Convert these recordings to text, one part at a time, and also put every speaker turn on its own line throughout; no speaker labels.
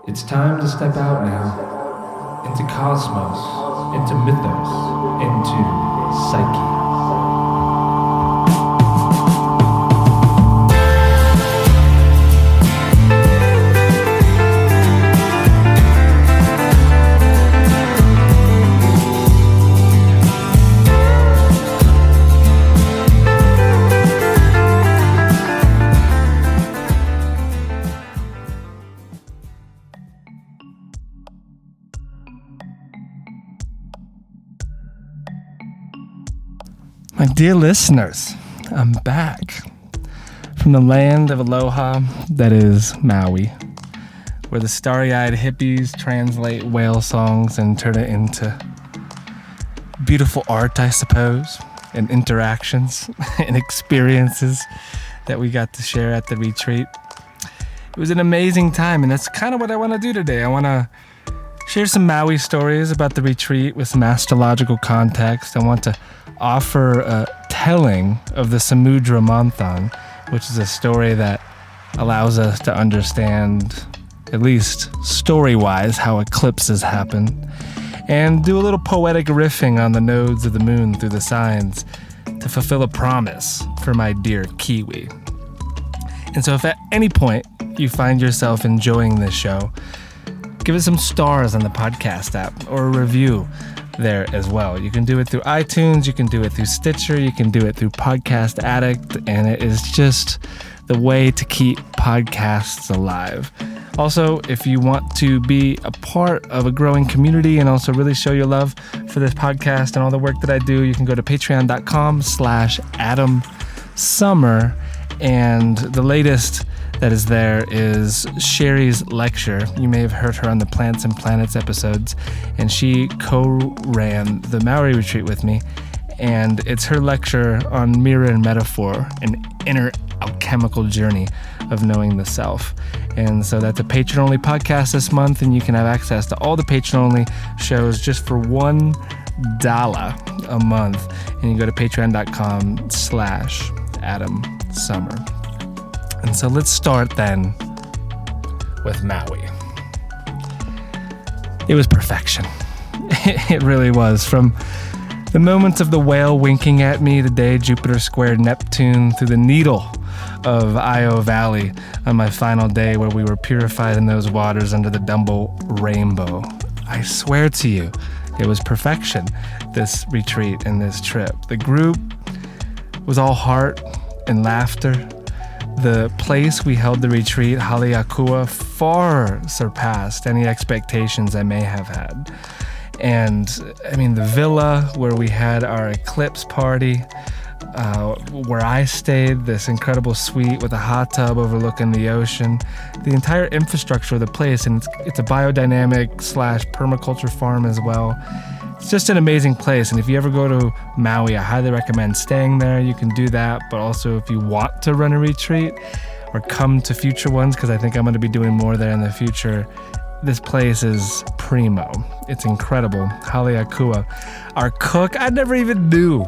It's time to step out now into cosmos, into mythos, into psyche.
My dear listeners, I'm back from the land of aloha that is Maui, where the starry-eyed hippies translate whale songs and turn it into beautiful art, I suppose, and interactions and experiences that we got to share at the retreat. It was an amazing time, and that's kind of what I want to do today. I want to share some Maui stories about the retreat with some astrological context. I want to offer a telling of the Samudra Manthan, which is a story that allows us to understand, at least story-wise, how eclipses happen, and do a little poetic riffing on the nodes of the moon through the signs to fulfill a promise for my dear Kiwi. And so if at any point you find yourself enjoying this show, give it some stars on the podcast app or a review there as well. You can do it through iTunes, you can do it through Stitcher, you can do it through Podcast Addict, and it is just the way to keep podcasts alive. Also, if you want to be a part of a growing community and also really show your love for this podcast and all the work that I do, you can go to patreon.com/AdamSummer, and the latest that is there is Sherry's lecture. You may have heard her on the Plants and Planets episodes, and she co-ran the Maui retreat with me, and it's her lecture on mirror and metaphor, an inner alchemical journey of knowing the self. And so that's a patron-only podcast this month, and you can have access to all the patron-only shows just for $1 a month, and you go to patreon.com/AdamSummer. And so let's start then with Maui. It was perfection. It really was. From the moments of the whale winking at me the day Jupiter squared Neptune, through the needle of Io Valley on my final day where we were purified in those waters under the Dumbo rainbow. I swear to you, it was perfection, this retreat and this trip. The group was all heart and laughter. The place we held the retreat, Haleakua, far surpassed any expectations I may have had. And I mean, the villa where we had our eclipse party, where I stayed, this incredible suite with a hot tub overlooking the ocean, the entire infrastructure of the place, and it's a biodynamic / permaculture farm as well. It's just an amazing place, and if you ever go to Maui, I highly recommend staying there. You can do that, but also if you want to run a retreat or come to future ones, because I think I'm going to be doing more there in the future, this place is primo. It's incredible. Haleakua. Our cook, I never even knew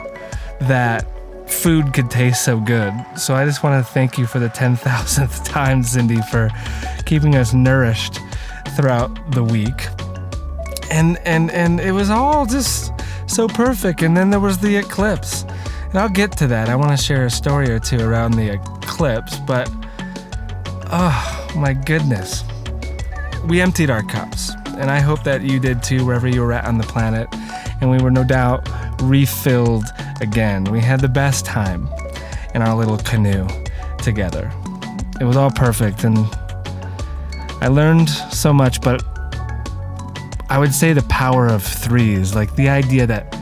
that food could taste so good. So I just want to thank you for the 10,000th time, Cindy, for keeping us nourished throughout the week. And it was all just so perfect. And then there was the eclipse. And I'll get to that. I want to share a story or two around the eclipse, but oh my goodness. We emptied our cups, and I hope that you did too, wherever you were at on the planet. And we were no doubt refilled again. We had the best time in our little canoe together. It was all perfect, and I learned so much, but I would say the power of threes, like the idea that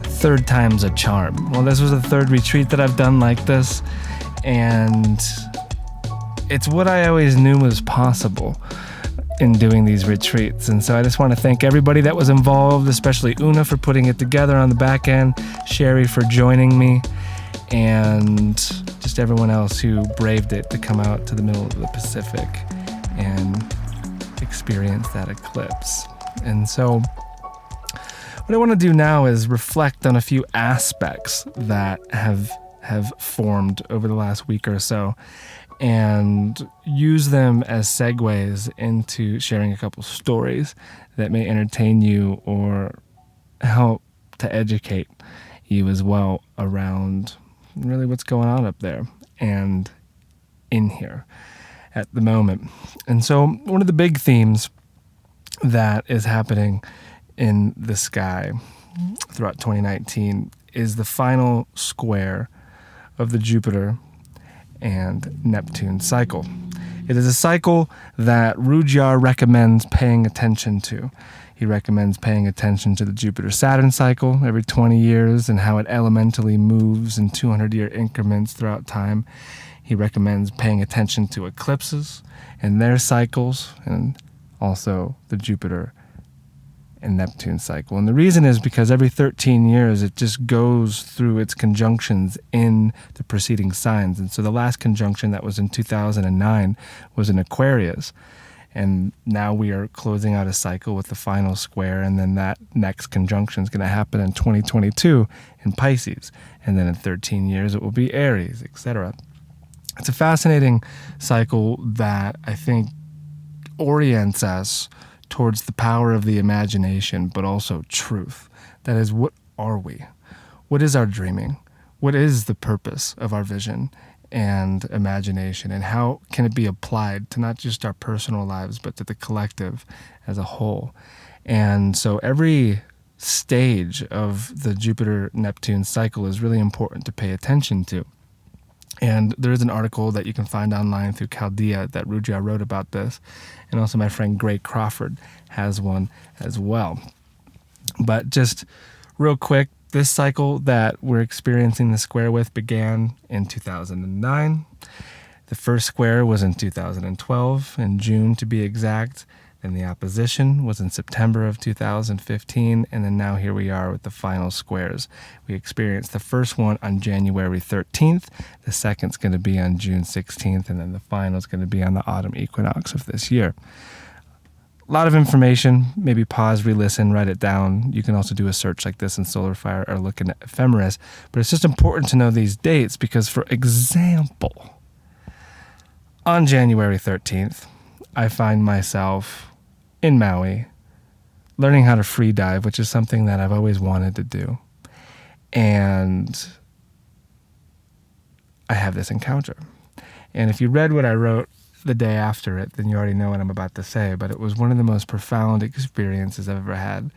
third time's a charm. Well, this was the third retreat that I've done like this, and it's what I always knew was possible in doing these retreats. And so I just want to thank everybody that was involved, especially Una for putting it together on the back end, Sherry for joining me, and just everyone else who braved it to come out to the middle of the Pacific and experience that eclipse. And so what I want to do now is reflect on a few aspects that have formed over the last week or so. and use them as segues into sharing a couple stories that may entertain you or help to educate you as well around really what's going on up there and in here at the moment. And so one of the big themes that is happening in the sky throughout 2019 is the final square of the Jupiter and Neptune cycle. It is a cycle that Rudyard recommends paying attention to. He recommends paying attention to the Jupiter-Saturn cycle every 20 years and how it elementally moves in 200-year increments throughout time. He recommends paying attention to eclipses and their cycles, and also the Jupiter and Neptune cycle. And the reason is because every 13 years it just goes through its conjunctions in the preceding signs. And so the last conjunction that was in 2009 was in Aquarius. And now we are closing out a cycle with the final square, and then that next conjunction is going to happen in 2022 in Pisces. And then in 13 years it will be Aries, etc. It's a fascinating cycle that I think orients us towards the power of the imagination, but also truth. That is, what are we? What is our dreaming? What is the purpose of our vision and imagination? And how can it be applied to not just our personal lives, but to the collective as a whole? And so every stage of the Jupiter-Neptune cycle is really important to pay attention to. And there is an article that you can find online through Chaldea that Rudyard wrote about this. And also my friend Gray Crawford has one as well. But just real quick, this cycle that we're experiencing the square with began in 2009. The first square was in 2012, in June to be exact. And the opposition was in September of 2015, and then now here we are with the final squares. We experienced the first one on January 13th, the second's going to be on June 16th, and then the final is going to be on the autumn equinox of this year. A lot of information, maybe pause, re-listen, write it down. You can also do a search like this in SolarFire or look at ephemeris, but it's just important to know these dates because, for example, on January 13th, I find myself in Maui, learning how to free dive, which is something that I've always wanted to do. And I have this encounter. And if you read what I wrote the day after it, then you already know what I'm about to say, but it was one of the most profound experiences I've ever had.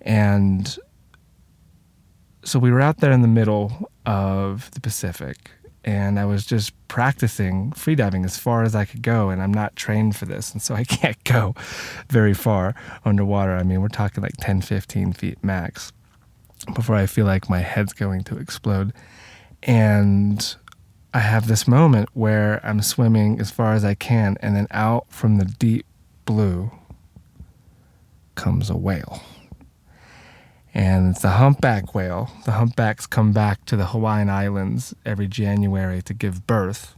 And so we were out there in the middle of the Pacific, and I was just practicing freediving as far as I could go, and I'm not trained for this, and so I can't go very far underwater. I mean, we're talking like 10, 15 feet max before I feel like my head's going to explode. And I have this moment where I'm swimming as far as I can, and then out from the deep blue comes a whale. And it's the humpback whale. The humpbacks come back to the Hawaiian Islands every January to give birth,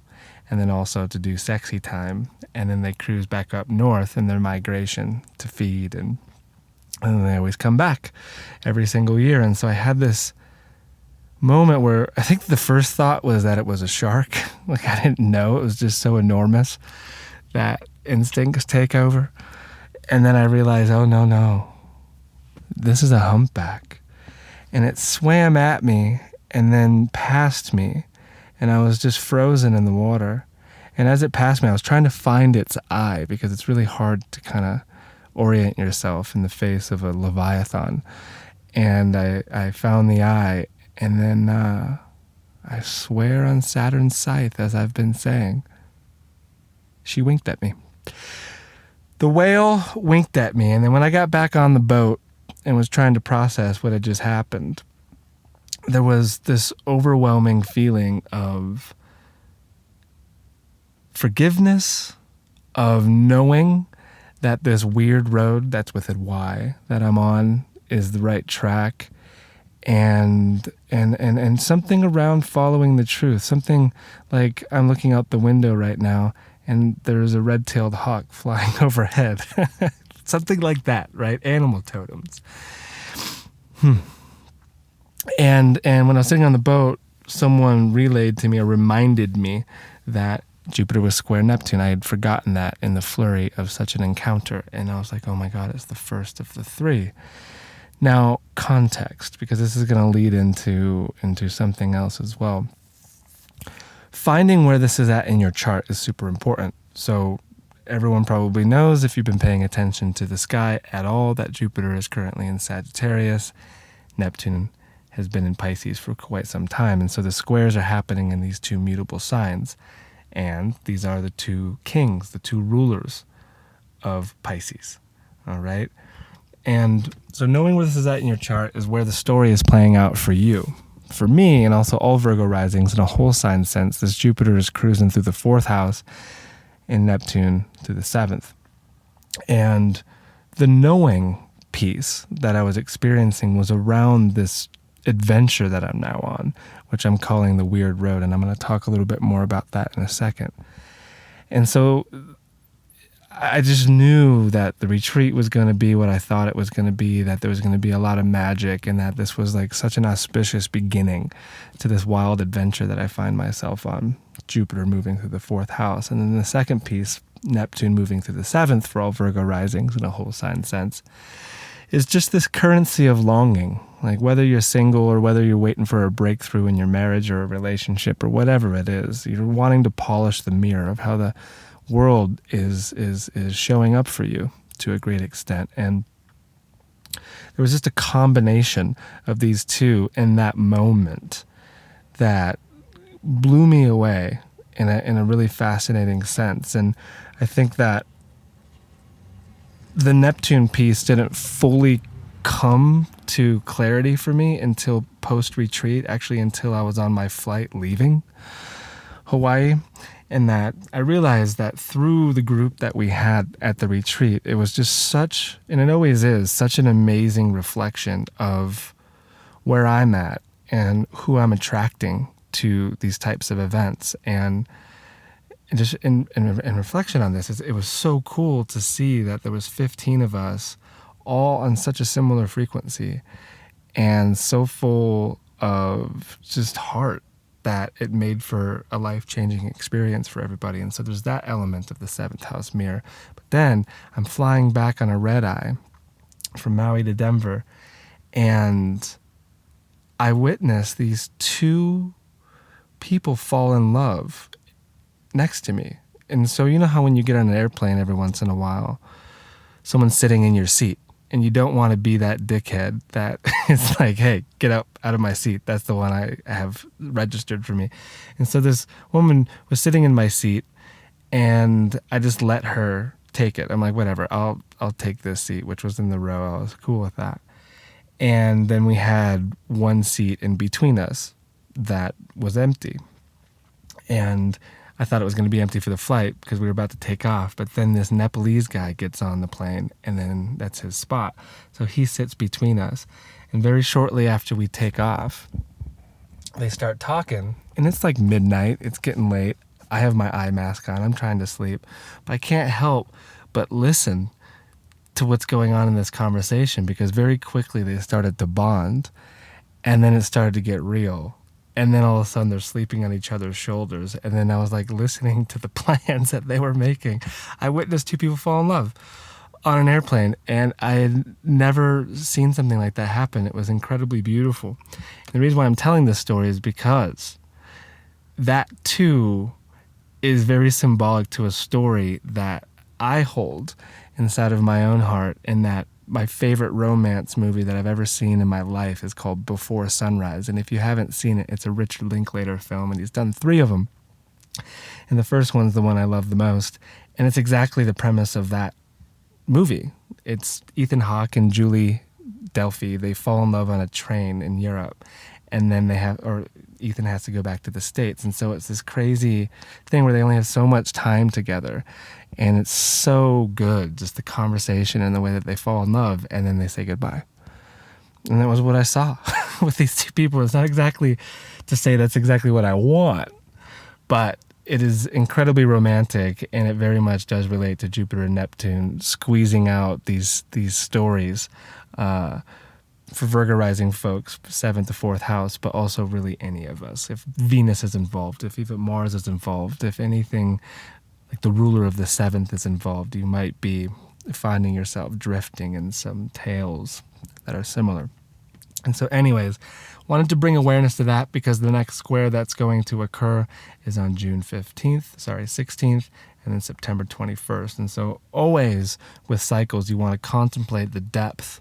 and then also to do sexy time. And then they cruise back up north in their migration to feed, and then they always come back every single year. And so I had this moment where I think the first thought was that it was a shark. Like, I didn't know. It was just so enormous that instincts take over. And then I realized, oh, no. This is a humpback. And it swam at me and then past me. And I was just frozen in the water. And as it passed me, I was trying to find its eye, because it's really hard to kind of orient yourself in the face of a leviathan. And I found the eye. And then I swear on Saturn's scythe, as I've been saying, she winked at me. The whale winked at me. And then when I got back on the boat and was trying to process what had just happened, there was this overwhelming feeling of forgiveness, of knowing that this weird road, that's with a Y, that I'm on is the right track, and something around following the truth. Something like I'm looking out the window right now and there's a red-tailed hawk flying overhead. Something like that, right? Animal totems. And when I was sitting on the boat, someone relayed to me or reminded me that Jupiter was square Neptune. I had forgotten that in the flurry of such an encounter. And I was like, oh my God, it's the first of the three. Now, context, because this is going to lead into something else as well. Finding where this is at in your chart is super important. So everyone probably knows, if you've been paying attention to the sky at all, that Jupiter is currently in Sagittarius. Neptune has been in Pisces for quite some time. And so the squares are happening in these two mutable signs. And these are the two kings, the two rulers of Pisces. All right. And so knowing where this is at in your chart is where the story is playing out for you. For me, and also all Virgo risings in a whole sign sense, this Jupiter is cruising through the 4th house and Neptune through the 7th. And the knowing piece that I was experiencing was around this adventure that I'm now on, which I'm calling the Wyrd Road. And I'm going to talk a little bit more about that in a second. And so I just knew that the retreat was going to be what I thought it was going to be, that there was going to be a lot of magic, and that this was like such an auspicious beginning to this wild adventure that I find myself on. Jupiter moving through the 4th house. And then the second piece, Neptune moving through the 7th for all Virgo risings in a whole sign sense, is just this currency of longing. Like whether you're single or whether you're waiting for a breakthrough in your marriage or a relationship or whatever it is, you're wanting to polish the mirror of how the world is showing up for you to a great extent. And there was just a combination of these two in that moment that blew me away in a really fascinating sense. And I think that the Neptune piece didn't fully come to clarity for me until post-retreat, actually until I was on my flight leaving Hawaii. And that I realized that through the group that we had at the retreat, it was just such, and it always is, such an amazing reflection of where I'm at and who I'm attracting to these types of events. And just in reflection on this, it was so cool to see that there was 15 of us all on such a similar frequency and so full of just heart that it made for a life-changing experience for everybody. And so there's that element of the 7th house mirror. But then I'm flying back on a red eye from Maui to Denver, and I witnessed these two people fall in love next to me. And so you know how when you get on an airplane every once in a while, someone's sitting in your seat, and you don't want to be that dickhead that is like, hey, get out of my seat. That's the one I have registered for me. And so this woman was sitting in my seat, and I just let her take it. I'm like, whatever, I'll take this seat, which was in the row. I was cool with that. And then we had one seat in between us that was empty. And I thought it was going to be empty for the flight because we were about to take off. But then this Nepalese guy gets on the plane, and then that's his spot. So he sits between us. And very shortly after we take off, they start talking. And it's like midnight. It's getting late. I have my eye mask on. I'm trying to sleep. But I can't help but listen to what's going on in this conversation, because very quickly they started to bond. And then it started to get real. And then all of a sudden they're sleeping on each other's shoulders. And then I was like listening to the plans that they were making. I witnessed two people fall in love on an airplane, and I had never seen something like that happen. It was incredibly beautiful. And the reason why I'm telling this story is because that too is very symbolic to a story that I hold inside of my own heart, and that my favorite romance movie that I've ever seen in my life is called Before Sunrise. And if you haven't seen it, it's a Richard Linklater film, and he's done 3 of them. And the first one's the one I love the most. And it's exactly the premise of that movie. It's Ethan Hawke and Julie Delphi. They fall in love on a train in Europe. And then Ethan has to go back to the States. And so it's this crazy thing where they only have so much time together. And it's so good, just the conversation and the way that they fall in love, and then they say goodbye. And that was what I saw with these two people. It's not exactly to say that's exactly what I want, but it is incredibly romantic, and it very much does relate to Jupiter and Neptune squeezing out these stories for Virgo rising folks, 7th to 4th house, but also really any of us. If Venus is involved, if even Mars is involved, if anything like the ruler of the 7th is involved, you might be finding yourself drifting in some tales that are similar. And so anyways, wanted to bring awareness to that because the next square that's going to occur is on June 16th, and then September 21st. And so always with cycles, you want to contemplate the depth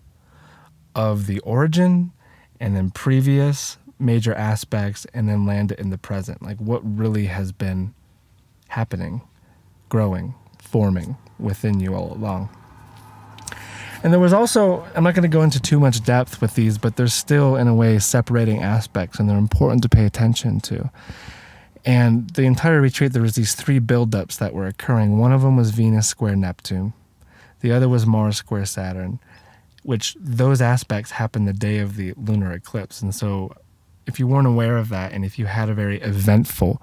of the origin and then previous major aspects and then land it in the present. Like what really has been happening, growing, forming within you all along. And there was also, I'm not going to go into too much depth with these, but there's still, in a way, separating aspects, and they're important to pay attention to. And the entire retreat, there was these 3 buildups that were occurring. One of them was Venus square Neptune. The other was Mars square Saturn, which those aspects happened the day of the lunar eclipse. And so if you weren't aware of that, and if you had a very eventful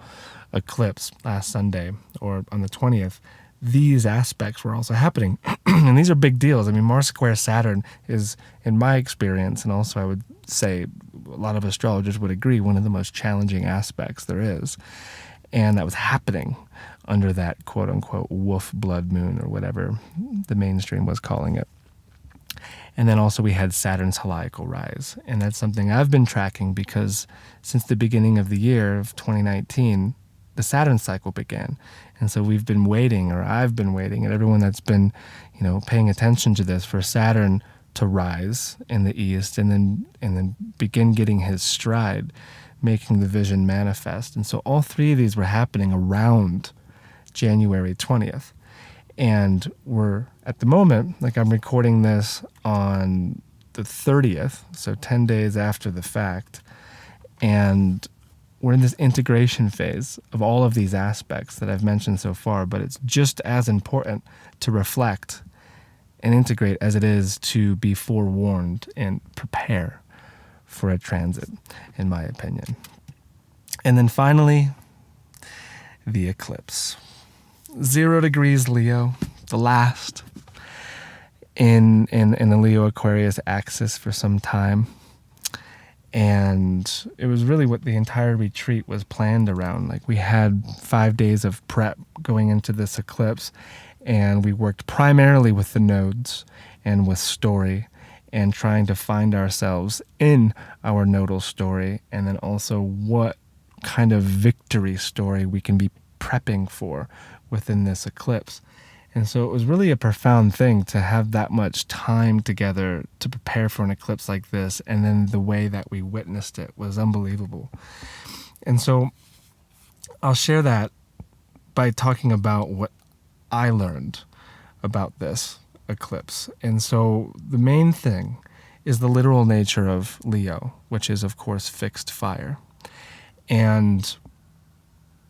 eclipse last Sunday or on the 20th, these aspects were also happening. And these are big deals. I mean, Mars square Saturn is, in my experience, and also I would say a lot of astrologers would agree, one of the most challenging aspects there is. And that was happening under that quote-unquote wolf blood moon or whatever the mainstream was calling it. And then also we had Saturn's heliacal rise. And that's something I've been tracking because since the beginning of the year of 2019, the Saturn cycle began. And so we've been waiting, or I've been waiting, and everyone that's been, paying attention to this, for Saturn to rise in the east and then begin getting his stride, making the vision manifest. And so all 3 of these were happening around January 20th. And we're, at the moment, like I'm recording this on the 30th, so 10 days after the fact, and we're in this integration phase of all of these aspects that I've mentioned so far, but it's just as important to reflect and integrate as it is to be forewarned and prepare for a transit, in my opinion. And then finally, the eclipse. 0 degrees Leo, the last in the Leo Aquarius axis for some time. And it was really what the entire retreat was planned around. Like we had 5 days of prep going into this eclipse, and we worked primarily with the nodes and with story and trying to find ourselves in our nodal story, and then also what kind of victory story we can be prepping for within this eclipse. And so it was really a profound thing to have that much time together to prepare for an eclipse like this, and then the way that we witnessed it was unbelievable. And so I'll share that by talking about what I learned about this eclipse. And so the main thing is the literal nature of Leo, which is, of course, fixed fire. And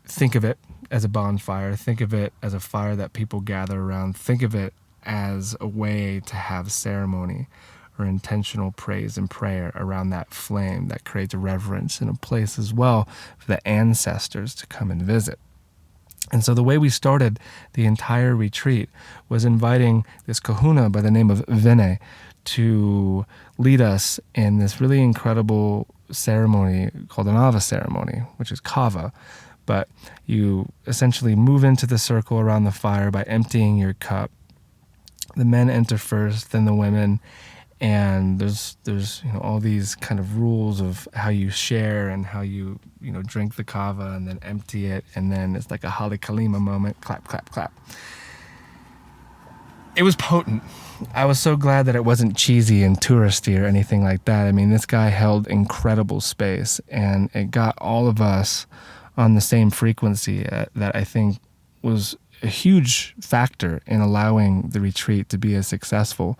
think of it as a bonfire. Think of it as a fire that people gather around. Think of it as a way to have ceremony or intentional praise and prayer around that flame that creates reverence and a place as well for the ancestors to come and visit. And so the way we started the entire retreat was inviting this kahuna by the name of Vinay to lead us in this really incredible ceremony called an Ava ceremony, which is kava. But you essentially move into the circle around the fire by emptying your cup. The men enter first, then the women, and there's all these kind of rules of how you share and how you drink the kava and then empty it, and then it's like a Hale Kalima moment, clap, clap, clap. It was potent. I was so glad that it wasn't cheesy and touristy or anything like that. I mean, this guy held incredible space, and it got all of us on the same frequency that I think was a huge factor in allowing the retreat to be as successful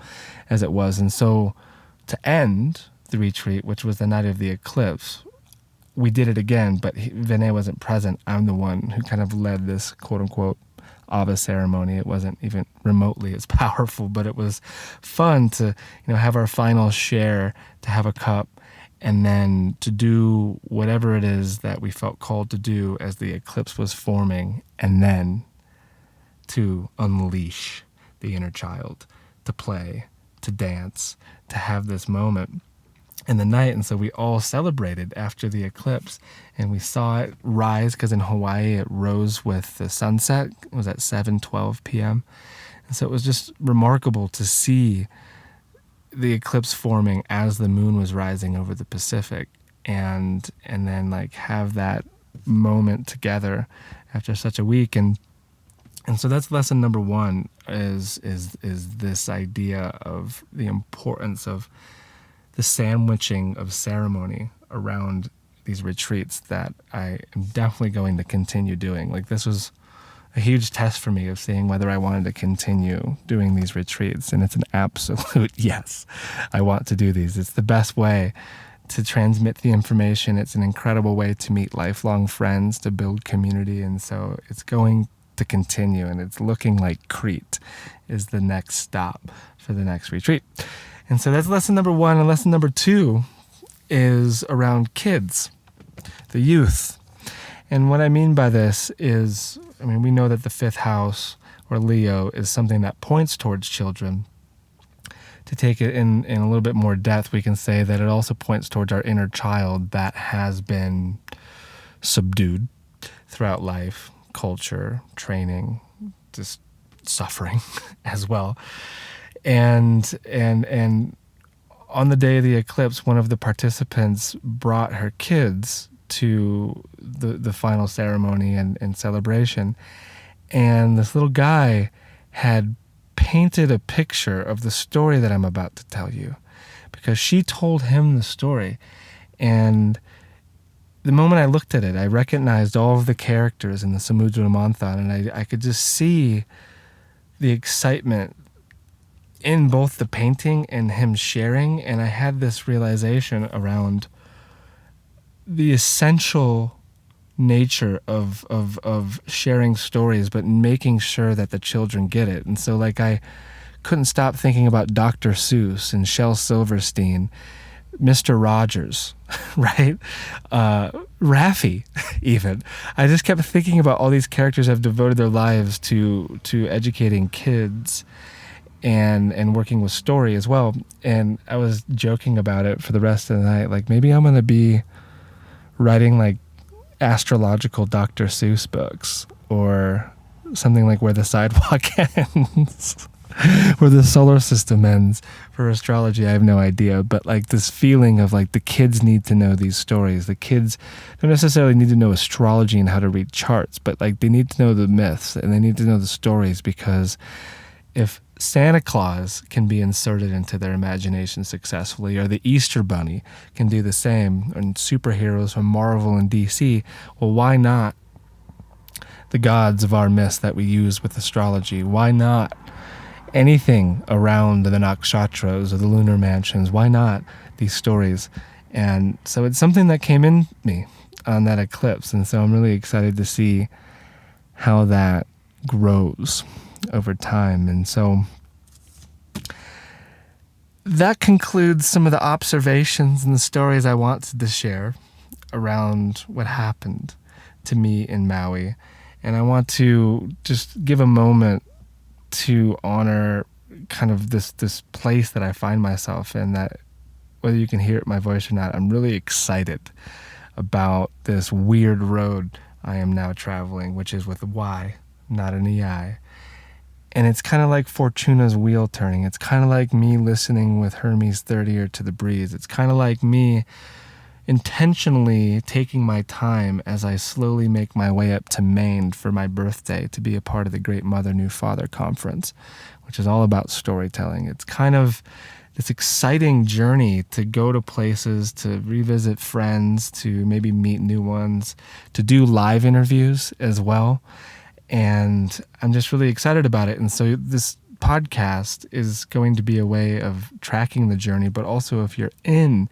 as it was. And so to end the retreat, which was the night of the eclipse, we did it again, but Vinay wasn't present. I'm the one who kind of led this quote-unquote Ava ceremony. It wasn't even remotely as powerful, but it was fun to have our final share, to have a cup, and then to do whatever it is that we felt called to do as the eclipse was forming, and then to unleash the inner child, to play, to dance, to have this moment. in the night. And so we all celebrated after the eclipse, and we saw it rise, because in Hawaii it rose with the sunset. It was at 7:12 p.m. And so it was just remarkable to see the eclipse forming as the moon was rising over the Pacific, and then like have that moment together after such a week. And so that's lesson number one, is this idea of the importance of the sandwiching of ceremony around these retreats that I am definitely going to continue doing. Like, this was a huge test for me of seeing whether I wanted to continue doing these retreats. And it's an absolute yes. I want to do these. It's the best way to transmit the information. It's an incredible way to meet lifelong friends, to build community. And so it's going to continue, and it's looking like Crete is the next stop for the next retreat. And so that's lesson number one. And lesson number two is around kids, the youth. And what I mean by this is, we know that the fifth house, or Leo, is something that points towards children. To take it in a little bit more depth, we can say that it also points towards our inner child that has been subdued throughout life, culture, training, just suffering as well. And on the day of the eclipse, one of the participants brought her kids to the final ceremony and celebration. And this little guy had painted a picture of the story that I'm about to tell you, because she told him the story. And the moment I looked at it, I recognized all of the characters in the Samudra Manthan, and I could just see the excitement in both the painting and him sharing. And I had this realization around the essential nature of sharing stories, but making sure that the children get it. And so, like, I couldn't stop thinking about Dr. Seuss and Shel Silverstein, Mr. Rogers, right? Raffi, even. I just kept thinking about all these characters have devoted their lives to educating kids and working with story as well. And I was joking about it for the rest of the night. Like, maybe I'm going to be writing like astrological Dr. Seuss books, or something like Where the Sidewalk Ends, where the solar system ends for astrology. I have no idea. But like this feeling of like the kids need to know these stories. The kids don't necessarily need to know astrology and how to read charts, but like they need to know the myths and they need to know the stories, because if Santa Claus can be inserted into their imagination successfully, or the Easter Bunny can do the same, and superheroes from Marvel and DC, well, why not the gods of our myths that we use with astrology? Why not anything around the nakshatras or the lunar mansions? Why not these stories? And so it's something that came in me on that eclipse, and so I'm really excited to see how that grows over time. And so that concludes some of the observations and the stories I wanted to share around what happened to me in Maui. And I want to just give a moment to honor kind of this place that I find myself in, that whether you can hear it in my voice or not, I'm really excited about this weird road I am now traveling, which is with a Y, not an EI. And it's kind of like Fortuna's wheel turning. It's kind of like me listening with Hermes' third ear to the breeze. It's kind of like me intentionally taking my time as I slowly make my way up to Maine for my birthday to be a part of the Great Mother New Father Conference, which is all about storytelling. It's kind of this exciting journey to go to places, to revisit friends, to maybe meet new ones, to do live interviews as well. And I'm just really excited about it. And so this podcast is going to be a way of tracking the journey, but also if you're in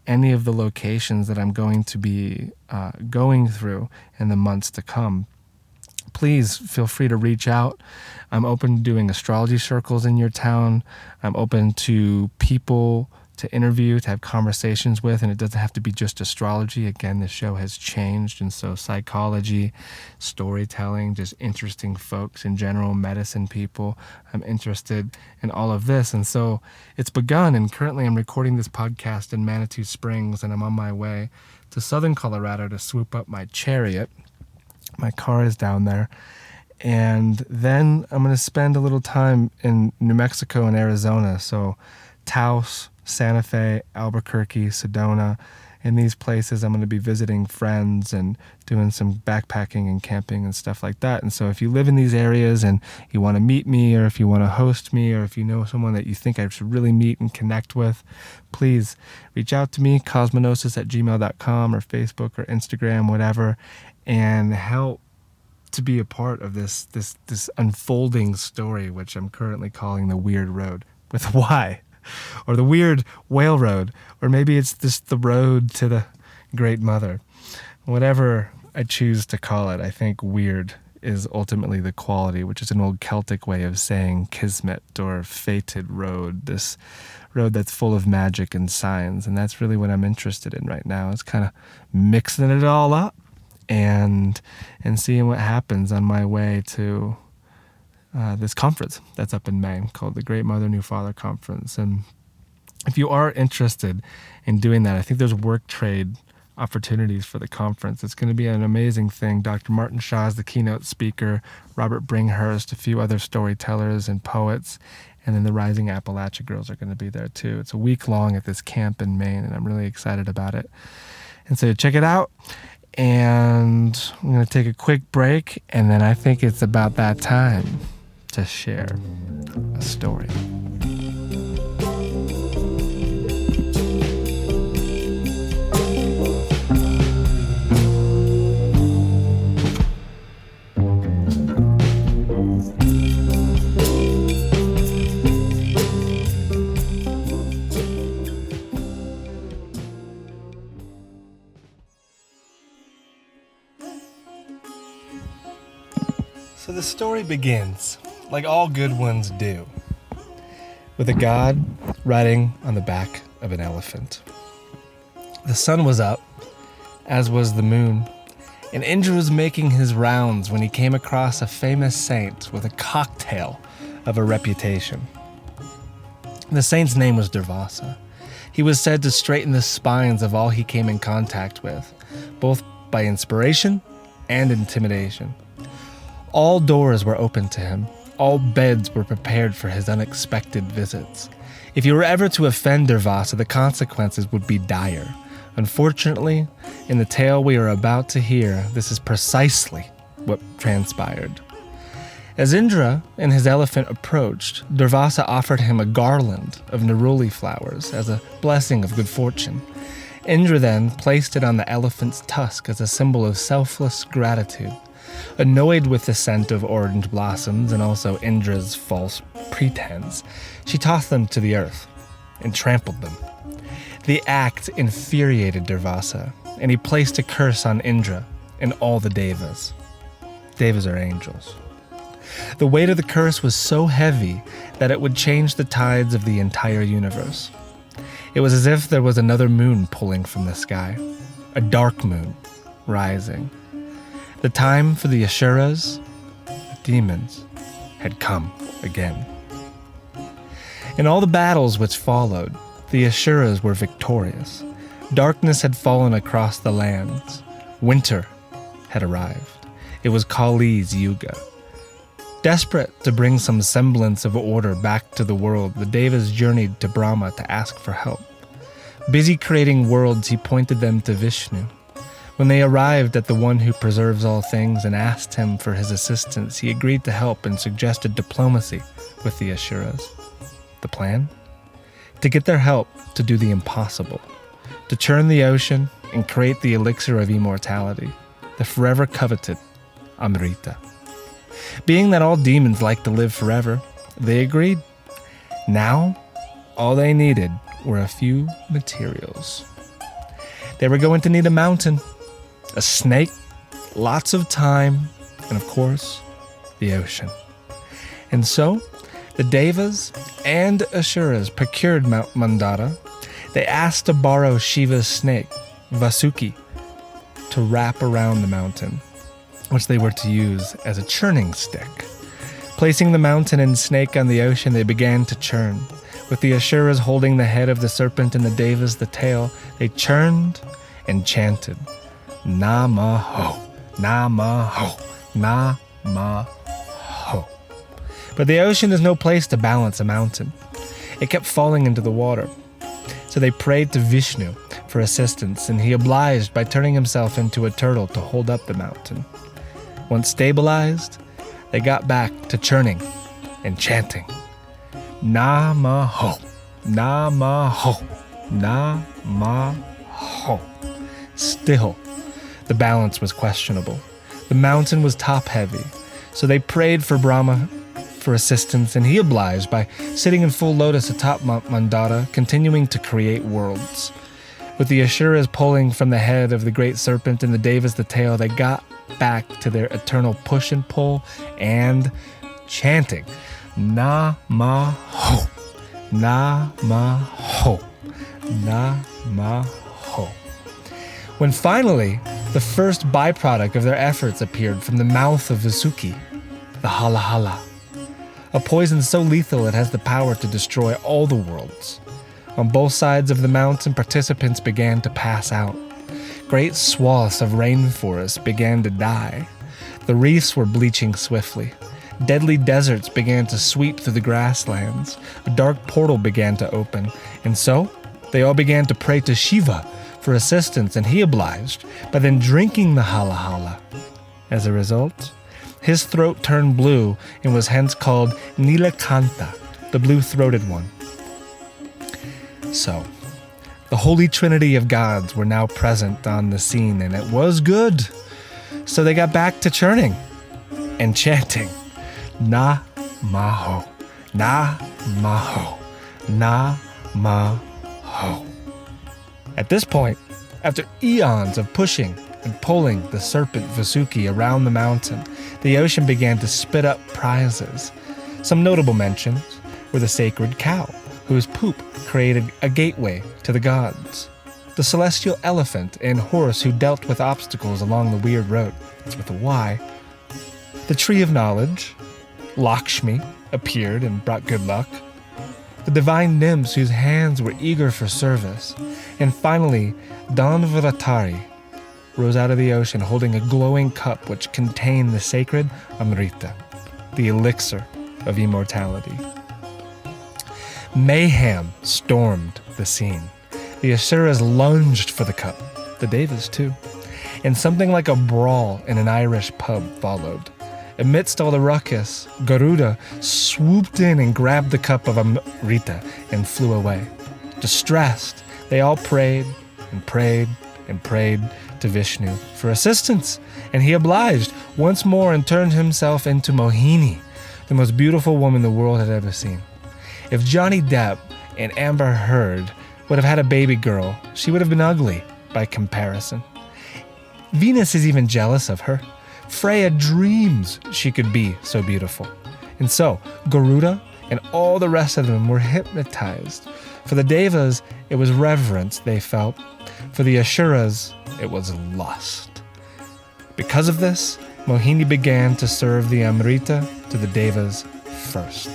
any of the locations that I'm going to be going through in the months to come, please feel free to reach out. I'm open to doing astrology circles in your town. I'm open to people to interview, to have conversations with, and it doesn't have to be just astrology. Again, the show has changed, and so psychology, storytelling, just interesting folks in general, medicine people. I'm interested in all of this, and so it's begun, and currently I'm recording this podcast in Manitou Springs, and I'm on my way to southern Colorado to swoop up my chariot. My car is down there. And then I'm going to spend a little time in New Mexico and Arizona. So Taos, Santa Fe, Albuquerque, Sedona. In these places, I'm going to be visiting friends and doing some backpacking and camping and stuff like that. And so if you live in these areas and you want to meet me, or if you want to host me, or if you know someone that you think I should really meet and connect with, please reach out to me, cosmonosis@gmail.com, or Facebook or Instagram, whatever, and help to be a part of this unfolding story, which I'm currently calling the Weird Road, with a Y, or the Weird Whale Road, or maybe it's just the road to the Great Mother. Whatever I choose to call it, I think weird is ultimately the quality, which is an old Celtic way of saying kismet or fated road, this road that's full of magic and signs, and that's really what I'm interested in right now. It's kind of mixing it all up and seeing what happens on my way to this conference that's up in May called the Great Mother New Father Conference. And if you are interested in doing that, I think there's work trade opportunities for the conference. It's going to be an amazing thing. Dr. Martin Shaw is the keynote speaker, Robert Bringhurst, a few other storytellers and poets, and then the Rising Appalachia Girls are going to be there too. It's a week long at this camp in Maine, and I'm really excited about it. And so check it out. And I'm going to take a quick break, and then I think it's about that time to share a story. So the story begins, like all good ones do, with a god riding on the back of an elephant. The sun was up, as was the moon, and Indra was making his rounds when he came across a famous saint with a cocktail of a reputation. The saint's name was Durvasa. He was said to straighten the spines of all he came in contact with, both by inspiration and intimidation. All doors were open to him. All beds were prepared for his unexpected visits. If you were ever to offend Durvasa, the consequences would be dire. Unfortunately, in the tale we are about to hear, this is precisely what transpired. As Indra and his elephant approached, Durvasa offered him a garland of neruli flowers as a blessing of good fortune. Indra then placed it on the elephant's tusk as a symbol of selfless gratitude. Annoyed with the scent of orange blossoms and also Indra's false pretense, she tossed them to the earth and trampled them. The act infuriated Durvasa, and he placed a curse on Indra and all the devas. Devas are angels. The weight of the curse was so heavy that it would change the tides of the entire universe. It was as if there was another moon pulling from the sky, a dark moon rising. The time for the Asuras, the demons, had come again. In all the battles which followed, the Asuras were victorious. Darkness had fallen across the lands. Winter had arrived. It was Kali's Yuga. Desperate to bring some semblance of order back to the world, the Devas journeyed to Brahma to ask for help. Busy creating worlds, he pointed them to Vishnu. When they arrived at the one who preserves all things and asked him for his assistance, he agreed to help and suggested diplomacy with the Asuras. The plan? To get their help to do the impossible, to churn the ocean and create the elixir of immortality, the forever coveted Amrita. Being that all demons like to live forever, they agreed. Now, all they needed were a few materials. They were going to need a mountain, a snake, lots of time, and of course, the ocean. And so, the Devas and Asuras procured Mount Mandara They asked to borrow Shiva's snake, Vasuki, to wrap around the mountain, which they were to use as a churning stick. Placing the mountain and snake on the ocean, they began to churn. With the Asuras holding the head of the serpent and the Devas the tail, they churned and chanted, Namaho, Namaho, Namaho. But the ocean is no place to balance a mountain. It kept falling into the water. So they prayed to Vishnu for assistance, and he obliged by turning himself into a turtle to hold up the mountain. Once stabilized, they got back to churning and chanting, Namaho, Namaho, Namaho. Still, the balance was questionable. The mountain was top-heavy, so they prayed for Brahma for assistance, and he obliged by sitting in full lotus atop Mount Mandara, continuing to create worlds. With the Asuras pulling from the head of the great serpent and the Devas the tail, they got back to their eternal push and pull and chanting, Namaho, Namaho, Namaho. When finally, the first byproduct of their efforts appeared from the mouth of Vasuki, the Hala Hala, a poison so lethal it has the power to destroy all the worlds. On both sides of the mountain, participants began to pass out. Great swaths of rainforest began to die. The reefs were bleaching swiftly. Deadly deserts began to sweep through the grasslands. A dark portal began to open, and so they all began to pray to Shiva for assistance, and he obliged by then drinking the Hala Hala. As a result, his throat turned blue and was hence called Nilakanta, the blue-throated one. So, the Holy Trinity of gods were now present on the scene, and it was good. So they got back to churning and chanting, Na-maho, Na-maho, Na-maho. At this point, after eons of pushing and pulling the serpent Vasuki around the mountain, the ocean began to spit up prizes. Some notable mentions were the sacred cow, whose poop created a gateway to the gods, the celestial elephant and horse who dealt with obstacles along the weird road, it's with a Y, the tree of knowledge, Lakshmi, appeared and brought good luck, the divine nymphs whose hands were eager for service, and finally, Dhanvaratari rose out of the ocean holding a glowing cup which contained the sacred Amrita, the elixir of immortality. Mayhem stormed the scene. The Asuras lunged for the cup, the Devas too, and something like a brawl in an Irish pub followed. Amidst all the ruckus, Garuda swooped in and grabbed the cup of Amrita and flew away. Distressed, they all prayed and prayed and prayed to Vishnu for assistance, and he obliged once more and turned himself into Mohini, the most beautiful woman the world had ever seen. If Johnny Depp and Amber Heard would have had a baby girl, she would have been ugly by comparison. Venus is even jealous of her. Freya dreams she could be so beautiful. And so, Garuda and all the rest of them were hypnotized. For the Devas, it was reverence they felt. For the Asuras, it was lust. Because of this, Mohini began to serve the Amrita to the Devas first.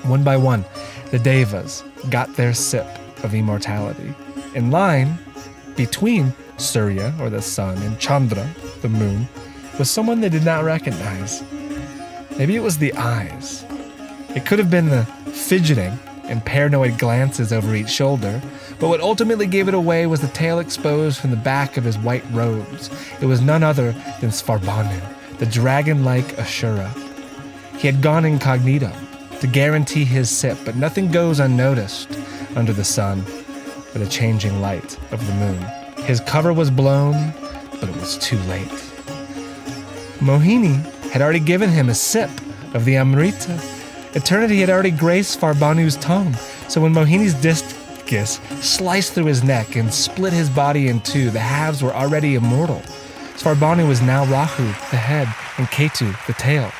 One by one, the Devas got their sip of immortality. In line, between Surya, or the sun, and Chandra, the moon, was someone they did not recognize. Maybe it was the eyes. It could have been the fidgeting and paranoid glances over each shoulder, but what ultimately gave it away was the tail exposed from the back of his white robes. It was none other than Svarbhanu, the dragon-like Asura. He had gone incognito to guarantee his sip, but nothing goes unnoticed under the sun or the changing light of the moon. His cover was blown, but it was too late. Mohini had already given him a sip of the Amrita. Eternity had already graced Svarbhanu's tongue, so when Mohini's discus sliced through his neck and split his body in two, the halves were already immortal. Svarbhanu was now Rahu, the head, and Ketu, the tail.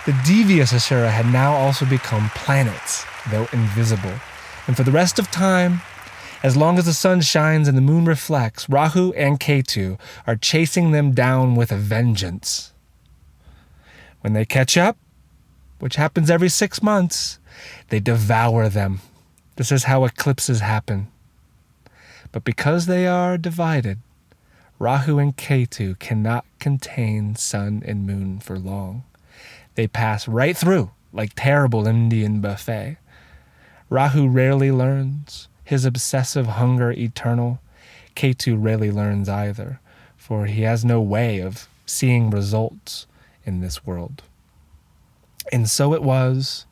The devious Asura had now also become planets, though invisible, and for the rest of time, As long as the sun shines and the moon reflects, Rahu and Ketu are chasing them down with a vengeance. When they catch up, which happens every 6 months, they devour them. This is how eclipses happen. But because they are divided, Rahu and Ketu cannot contain sun and moon for long. They pass right through like terrible Indian buffet. Rahu rarely learns, his obsessive hunger eternal. Ketu rarely learns either, for he has no way of seeing results in this world. And so it was,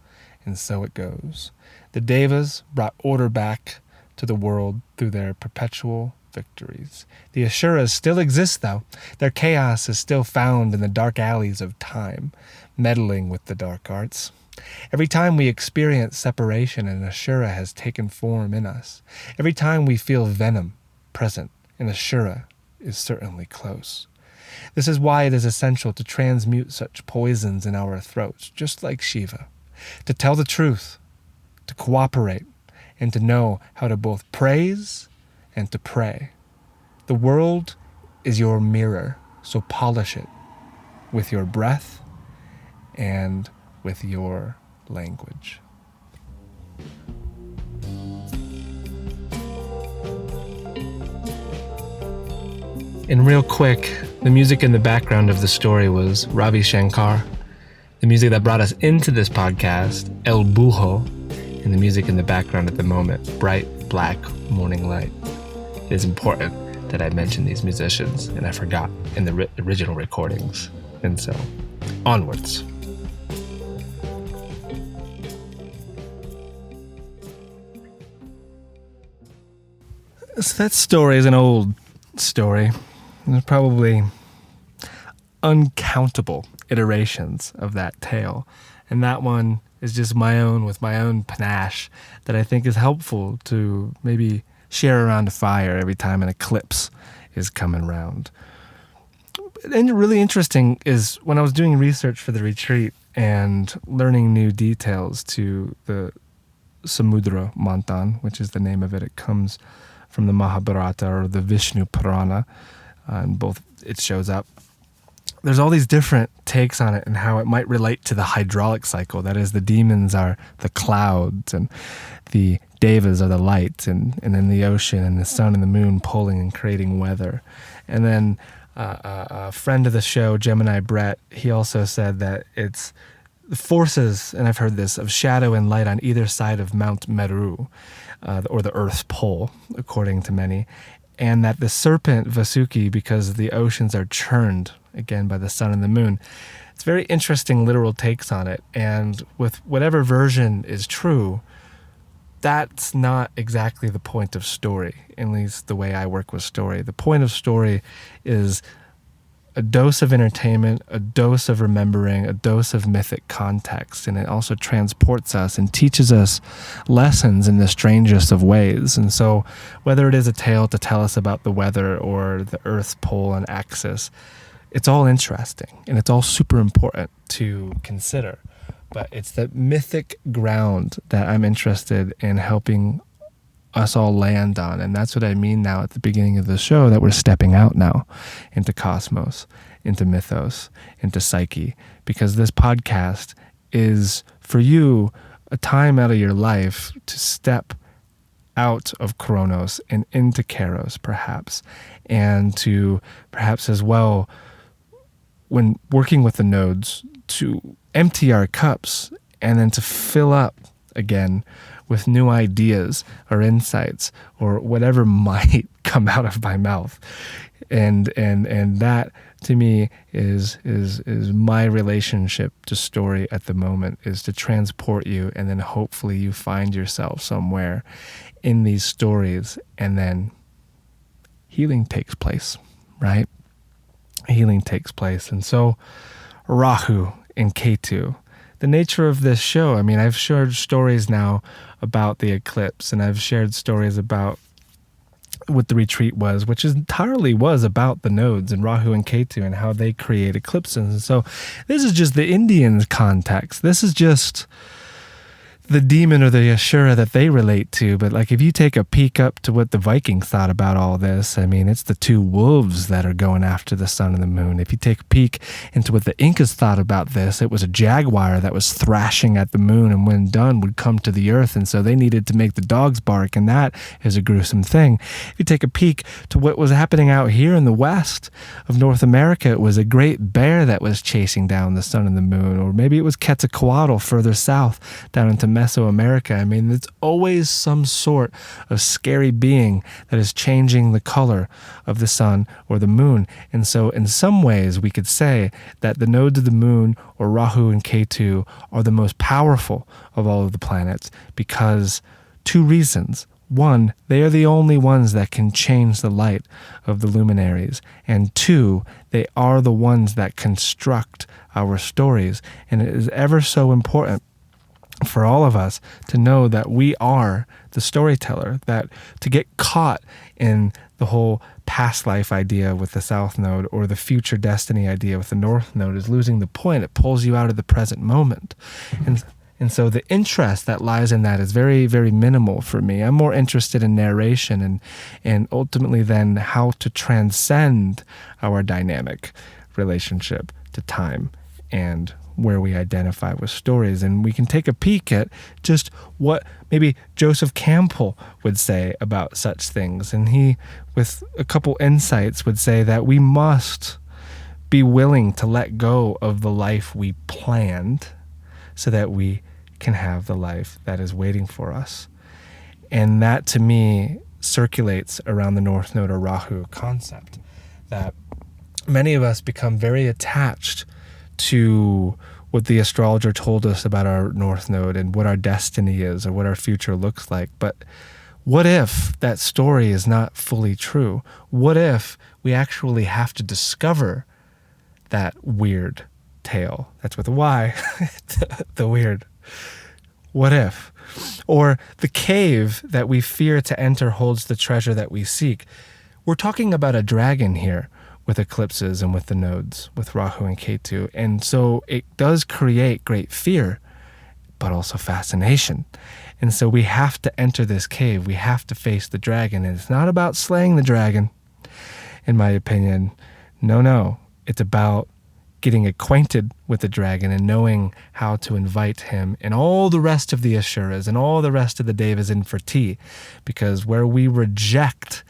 and so it goes. The Devas brought order back to the world through their perpetual victories. The Asuras still exist, though. Their chaos is still found in the dark alleys of time, meddling with the dark arts. Every time we experience separation, an Asura has taken form in us. Every time we feel venom present, an Asura is certainly close. This is why it is essential to transmute such poisons in our throats, just like Shiva, to tell the truth, to cooperate, and to know how to both praise and to pray. The world is your mirror, so polish it with your breath and with your language. And real quick, the music in the background of the story was Ravi Shankar. The music that brought us into this podcast, El Bujo, and the music in the background at the moment, Bright Black Morning Light. It is important that I mention these musicians, and I forgot in the original recordings. And so, onwards. So that story is an old story. There's probably uncountable iterations of that tale. And that one is just my own, with my own panache, that I think is helpful to maybe share around a fire every time an eclipse is coming around. And really interesting is when I was doing research for the retreat and learning new details to the Samudra Manthan, which is the name of it. It comes from the Mahabharata or the Vishnu Purana, and both it shows up. There's all these different takes on it and how it might relate to the hydraulic cycle. That is, the demons are the clouds and the devas are the light, and then the ocean and the sun and the moon pulling and creating weather. And then a friend of the show, Gemini Brett, he also said that it's the forces, and I've heard this, of shadow and light on either side of Mount Meru, or the Earth's pole, according to many, and that the serpent Vasuki, because the oceans are churned, again, by the sun and the moon. It's very interesting literal takes on it, and with whatever version is true, that's not exactly the point of story, at least the way I work with story. The point of story is a dose of entertainment, a dose of remembering, a dose of mythic context, and it also transports us and teaches us lessons in the strangest of ways. And so whether it is a tale to tell us about the weather or the Earth's pole and axis, it's all interesting and it's all super important to consider. But it's the mythic ground that I'm interested in helping us all land on. And that's what I mean now at the beginning of the show, that we're stepping out now into cosmos, into mythos, into psyche, because this podcast is for you a time out of your life to step out of Chronos and into Kairos, perhaps, and to perhaps as well, when working with the nodes, to empty our cups and then to fill up again with new ideas or insights or whatever might come out of my mouth. And that to me is my relationship to story at the moment, is to transport you, and then hopefully you find yourself somewhere in these stories, and then healing takes place, right? Healing takes place. And so Rahu and Ketu, the nature of this show, I mean, I've shared stories now about the eclipse, and I've shared stories about what the retreat was, which entirely was about the nodes and Rahu and Ketu and how they create eclipses. And so this is just the Indian context. This is just the demon or the Ashura that they relate to, but like if you take a peek up to what the Vikings thought about all this, I mean, it's the two wolves that are going after the sun and the moon. If you take a peek into what the Incas thought about this, it was a jaguar that was thrashing at the moon, and when done would come to the earth, and so they needed to make the dogs bark, and that is a gruesome thing. If you take a peek to what was happening out here in the west of North America, it was a great bear that was chasing down the sun and the moon, or maybe it was Quetzalcoatl further south down into Mesoamerica. I mean, it's always some sort of scary being that is changing the color of the sun or the moon. And so in some ways, we could say that the nodes of the moon, or Rahu and Ketu, are the most powerful of all of the planets because two reasons. One, they are the only ones that can change the light of the luminaries. And two, they are the ones that construct our stories. And it is ever so important for all of us to know that we are the storyteller, that to get caught in the whole past life idea with the South Node or the future destiny idea with the North Node is losing the point. It pulls you out of the present moment. And so the interest that lies in that is very, very minimal for me. I'm more interested in narration and ultimately then how to transcend our dynamic relationship to time and where we identify with stories. And we can take a peek at just what maybe Joseph Campbell would say about such things. And he, with a couple insights, would say that we must be willing to let go of the life we planned so that we can have the life that is waiting for us. And that, to me, circulates around the North Node or Rahu concept, that many of us become very attached to what the astrologer told us about our North Node and what our destiny is or what our future looks like. But what if that story is not fully true? What if we actually have to discover that weird tale? That's with a Y, the weird. What if? Or the cave that we fear to enter holds the treasure that we seek. We're talking about a dragon here with eclipses and with the nodes, with Rahu and Ketu. And so it does create great fear, but also fascination. And so we have to enter this cave. We have to face the dragon. And it's not about slaying the dragon, in my opinion. No. It's about getting acquainted with the dragon and knowing how to invite him and all the rest of the Ashuras and all the rest of the Devas in for tea. Because where we reject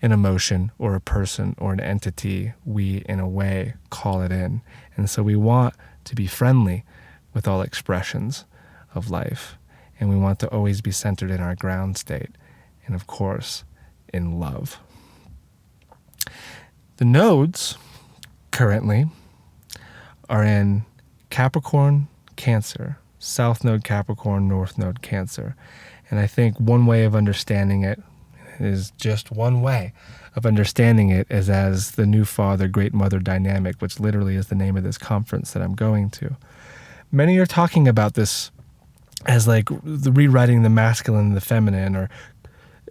an emotion or a person or an entity, we, in a way, call it in. And so we want to be friendly with all expressions of life. And we want to always be centered in our ground state. And of course, in love. The nodes currently are in Capricorn, Cancer, South Node Capricorn, North Node Cancer. And I think one way of understanding it is just one way of understanding it is as the New Father, Great Mother dynamic, which literally is the name of this conference that I'm going to. Many are talking about this as like the rewriting the masculine and the feminine,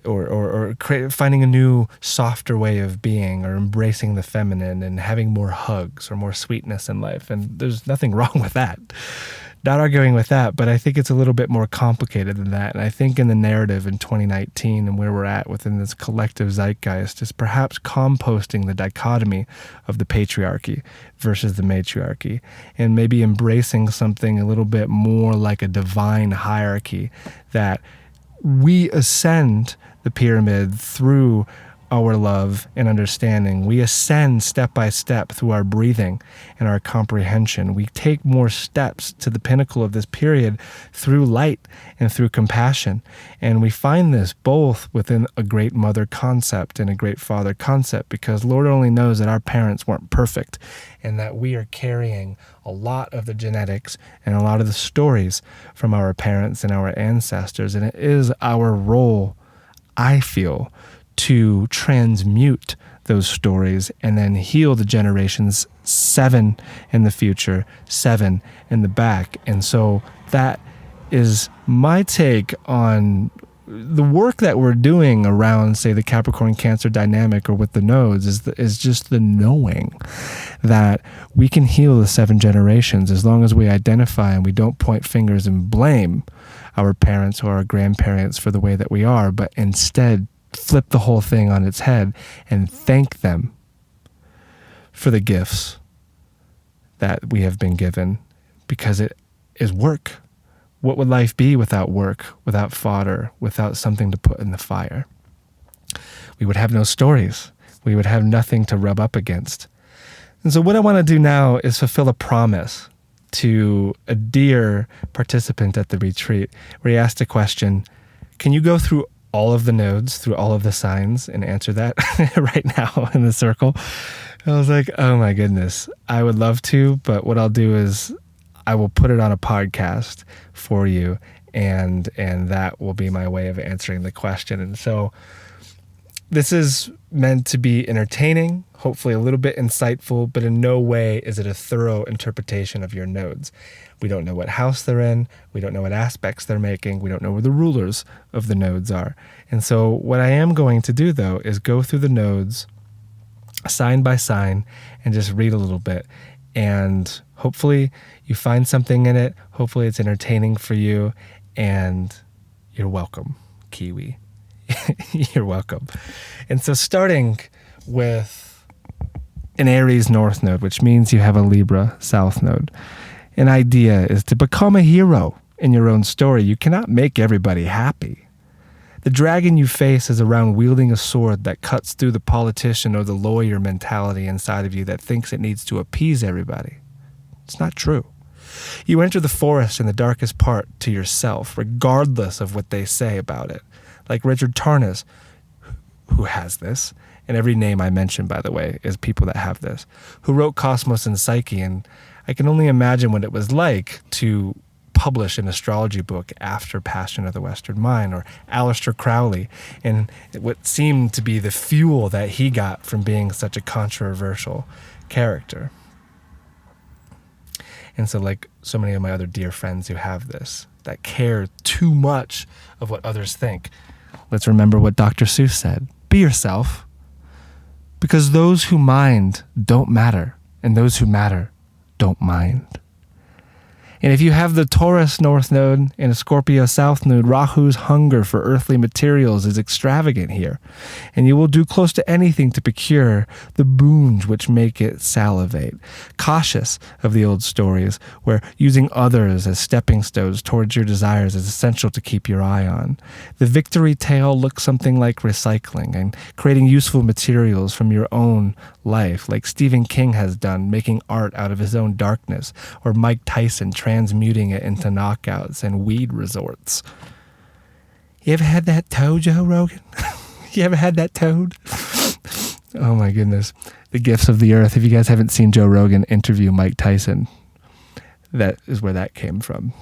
or finding a new, softer way of being, or embracing the feminine and having more hugs or more sweetness in life. And there's nothing wrong with that. Not arguing with that, but I think it's a little bit more complicated than that. And I think in the narrative in 2019 and where we're at within this collective zeitgeist is perhaps composting the dichotomy of the patriarchy versus the matriarchy, and maybe embracing something a little bit more like a divine hierarchy, that we ascend the pyramid through our love and understanding. We ascend step by step through our breathing and our comprehension. We take more steps to the pinnacle of this period through light and through compassion. And we find this both within a great mother concept and a great father concept, because Lord only knows that our parents weren't perfect and that we are carrying a lot of the genetics and a lot of the stories from our parents and our ancestors. And it is our role, I feel, to transmute those stories and then heal the generations 7 in the future, 7 in the back. And so that is my take on the work that we're doing around, say, the Capricorn Cancer dynamic or with the nodes is just the knowing that we can heal the 7 generations as long as we identify and we don't point fingers and blame our parents or our grandparents for the way that we are, but instead flip the whole thing on its head and thank them for the gifts that we have been given, because it is work. What would life be without work, without fodder, without something to put in the fire? We would have no stories. We would have nothing to rub up against. And so what I want to do now is fulfill a promise to a dear participant at the retreat, where he asked a question: can you go through all of the nodes, through all of the signs, and answer that right now in the circle? I was like, oh my goodness, I would love to, but what I'll do is I will put it on a podcast for you, and that will be my way of answering the question. And so this is meant to be entertaining, hopefully a little bit insightful, but in no way is it a thorough interpretation of your nodes. We don't know what house they're in. We don't know what aspects they're making. We don't know where the rulers of the nodes are. And so what I am going to do, though, is go through the nodes sign by sign and just read a little bit. And hopefully you find something in it. Hopefully it's entertaining for you. And you're welcome, Kiwi. You're welcome. And so starting with an Aries North node, which means you have a Libra South node. An idea is to become a hero in your own story. You cannot make everybody happy. The dragon you face is around wielding a sword that cuts through the politician or the lawyer mentality inside of you that thinks it needs to appease everybody. It's not true. You enter the forest in the darkest part to yourself, regardless of what they say about it. Like Richard Tarnas, who has this, and every name I mention, by the way, is people that have this, who wrote Cosmos and Psyche, and I can only imagine what it was like to publish an astrology book after Passion of the Western Mind, or Aleister Crowley, and what seemed to be the fuel that he got from being such a controversial character. And so, like so many of my other dear friends who have this, that care too much of what others think, let's remember what Dr. Seuss said: be yourself, because those who mind don't matter, and those who matter don't mind. And if you have the Taurus North Node and a Scorpio South Node, Rahu's hunger for earthly materials is extravagant here, and you will do close to anything to procure the boons which make it salivate. Cautious of the old stories, where using others as stepping stones towards your desires is essential to keep your eye on. The victory tale looks something like recycling and creating useful materials from your own life, like Stephen King has done, making art out of his own darkness, or Mike Tyson transmuting it into knockouts and weed resorts. You ever had that toad, Joe Rogan? You ever had that toad? Oh my goodness. The gifts of the earth. If you guys haven't seen Joe Rogan interview Mike Tyson, that is where that came from.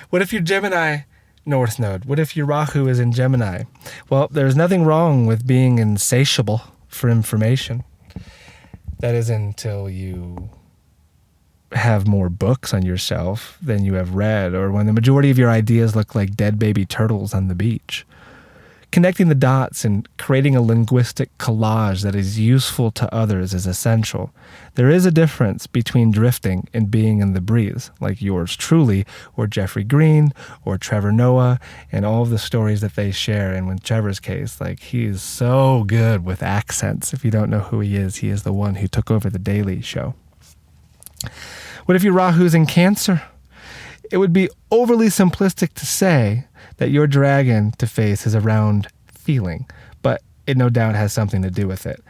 What if you're Gemini North Node? What if your Rahu is in Gemini? Well, there's nothing wrong with being insatiable for information. That is until you have more books on your shelf than you have read, or when the majority of your ideas look like dead baby turtles on the beach. Connecting the dots and creating a linguistic collage that is useful to others is essential. There is a difference between drifting and being in the breeze, like yours truly, or Jeffrey Green, or Trevor Noah, and all of the stories that they share. And in Trevor's case, like, he is so good with accents. If you don't know who he is the one who took over The Daily Show. What if your Rahu's in Cancer? It would be overly simplistic to say that your dragon to face is around feeling, but it no doubt has something to do with it,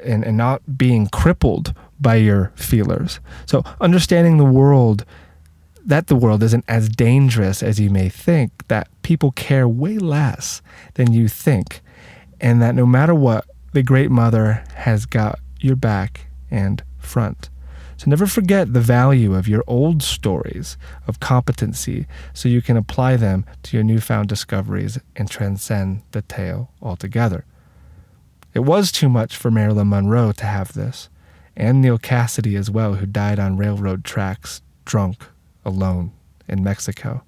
and not being crippled by your feelers. So understanding the world isn't as dangerous as you may think, that people care way less than you think, and that no matter what, the Great Mother has got your back and front. So never forget the value of your old stories of competency, so you can apply them to your newfound discoveries and transcend the tale altogether. It was too much for Marilyn Monroe to have this, and Neil Cassidy as well, who died on railroad tracks, drunk, alone in Mexico.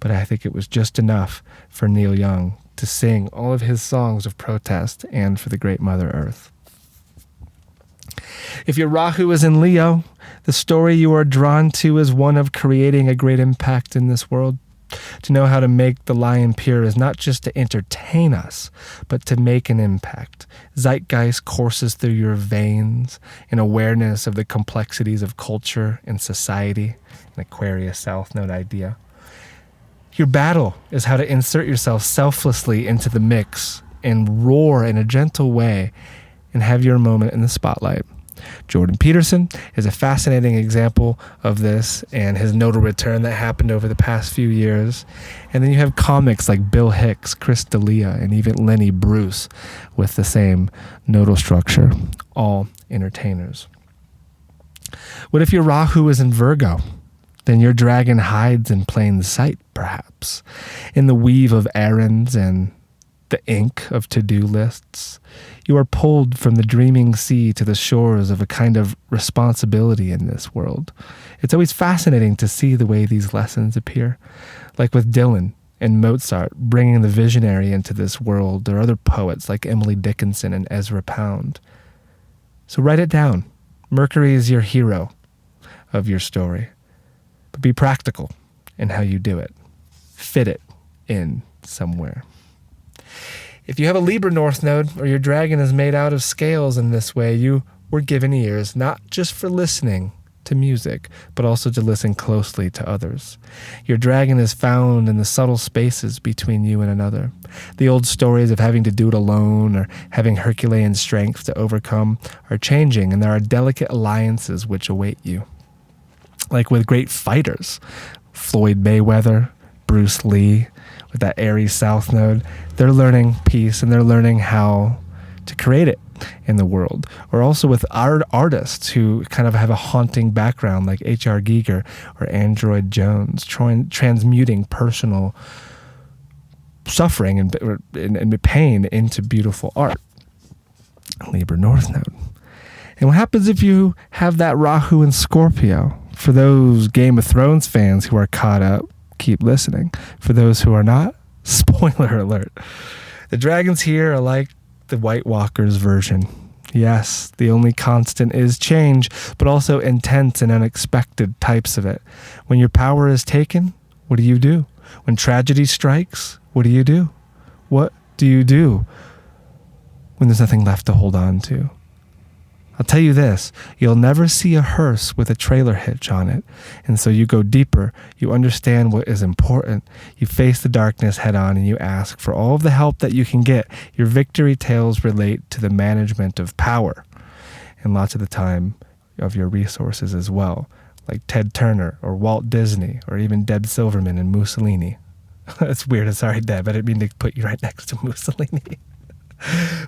But I think it was just enough for Neil Young to sing all of his songs of protest and for the Great Mother Earth. If your Rahu is in Leo, The story you are drawn to is one of creating a great impact in this world. To know how to make the lion pure is not just to entertain us, but to make an impact. Zeitgeist courses through your veins, an awareness of the complexities of culture and society, an Aquarius South Node idea. Your battle is how to insert yourself selflessly into the mix and roar in a gentle way and have your moment in the spotlight. Jordan Peterson is a fascinating example of this and his nodal return that happened over the past few years. And then you have comics like Bill Hicks, Chris D'Elia, and even Lenny Bruce with the same nodal structure, all entertainers. What if your Rahu is in Virgo? Then your dragon hides in plain sight, perhaps, in the weave of errands and the ink of to-do lists. You are pulled from the dreaming sea to the shores of a kind of responsibility in this world. It's always fascinating to see the way these lessons appear, like with Dylan and Mozart bringing the visionary into this world, or other poets like Emily Dickinson and Ezra Pound. So write it down. Mercury is your hero of your story. But be practical in how you do it. Fit it in somewhere. If you have a Libra North Node, or your dragon is made out of scales in this way, you were given ears not just for listening to music, but also to listen closely to others. Your dragon is found in the subtle spaces between you and another. The old stories of having to do it alone or having Herculean strength to overcome are changing, and there are delicate alliances which await you. Like with great fighters, Floyd Mayweather, Bruce Lee, with that Aries South Node, they're learning peace and they're learning how to create it in the world. Or also with artists who kind of have a haunting background like H.R. Giger or Android Jones, transmuting personal suffering and pain into beautiful art. Libra North Node. And what happens if you have that Rahu in Scorpio? For those Game of Thrones fans who are caught up, keep listening. For those who are not, spoiler alert. The dragons here are like the White Walkers version. Yes, the only constant is change, but also intense and unexpected types of it. When your power is taken, what do you do? When tragedy strikes, what do you do? What do you do when there's nothing left to hold on to? I'll tell you this, you'll never see a hearse with a trailer hitch on it. And so you go deeper, you understand what is important, you face the darkness head on, and you ask for all of the help that you can get. Your victory tales relate to the management of power, and lots of the time of your resources as well, like Ted Turner or Walt Disney or even Deb Silverman and Mussolini. That's weird, sorry Deb, I didn't mean to put you right next to Mussolini.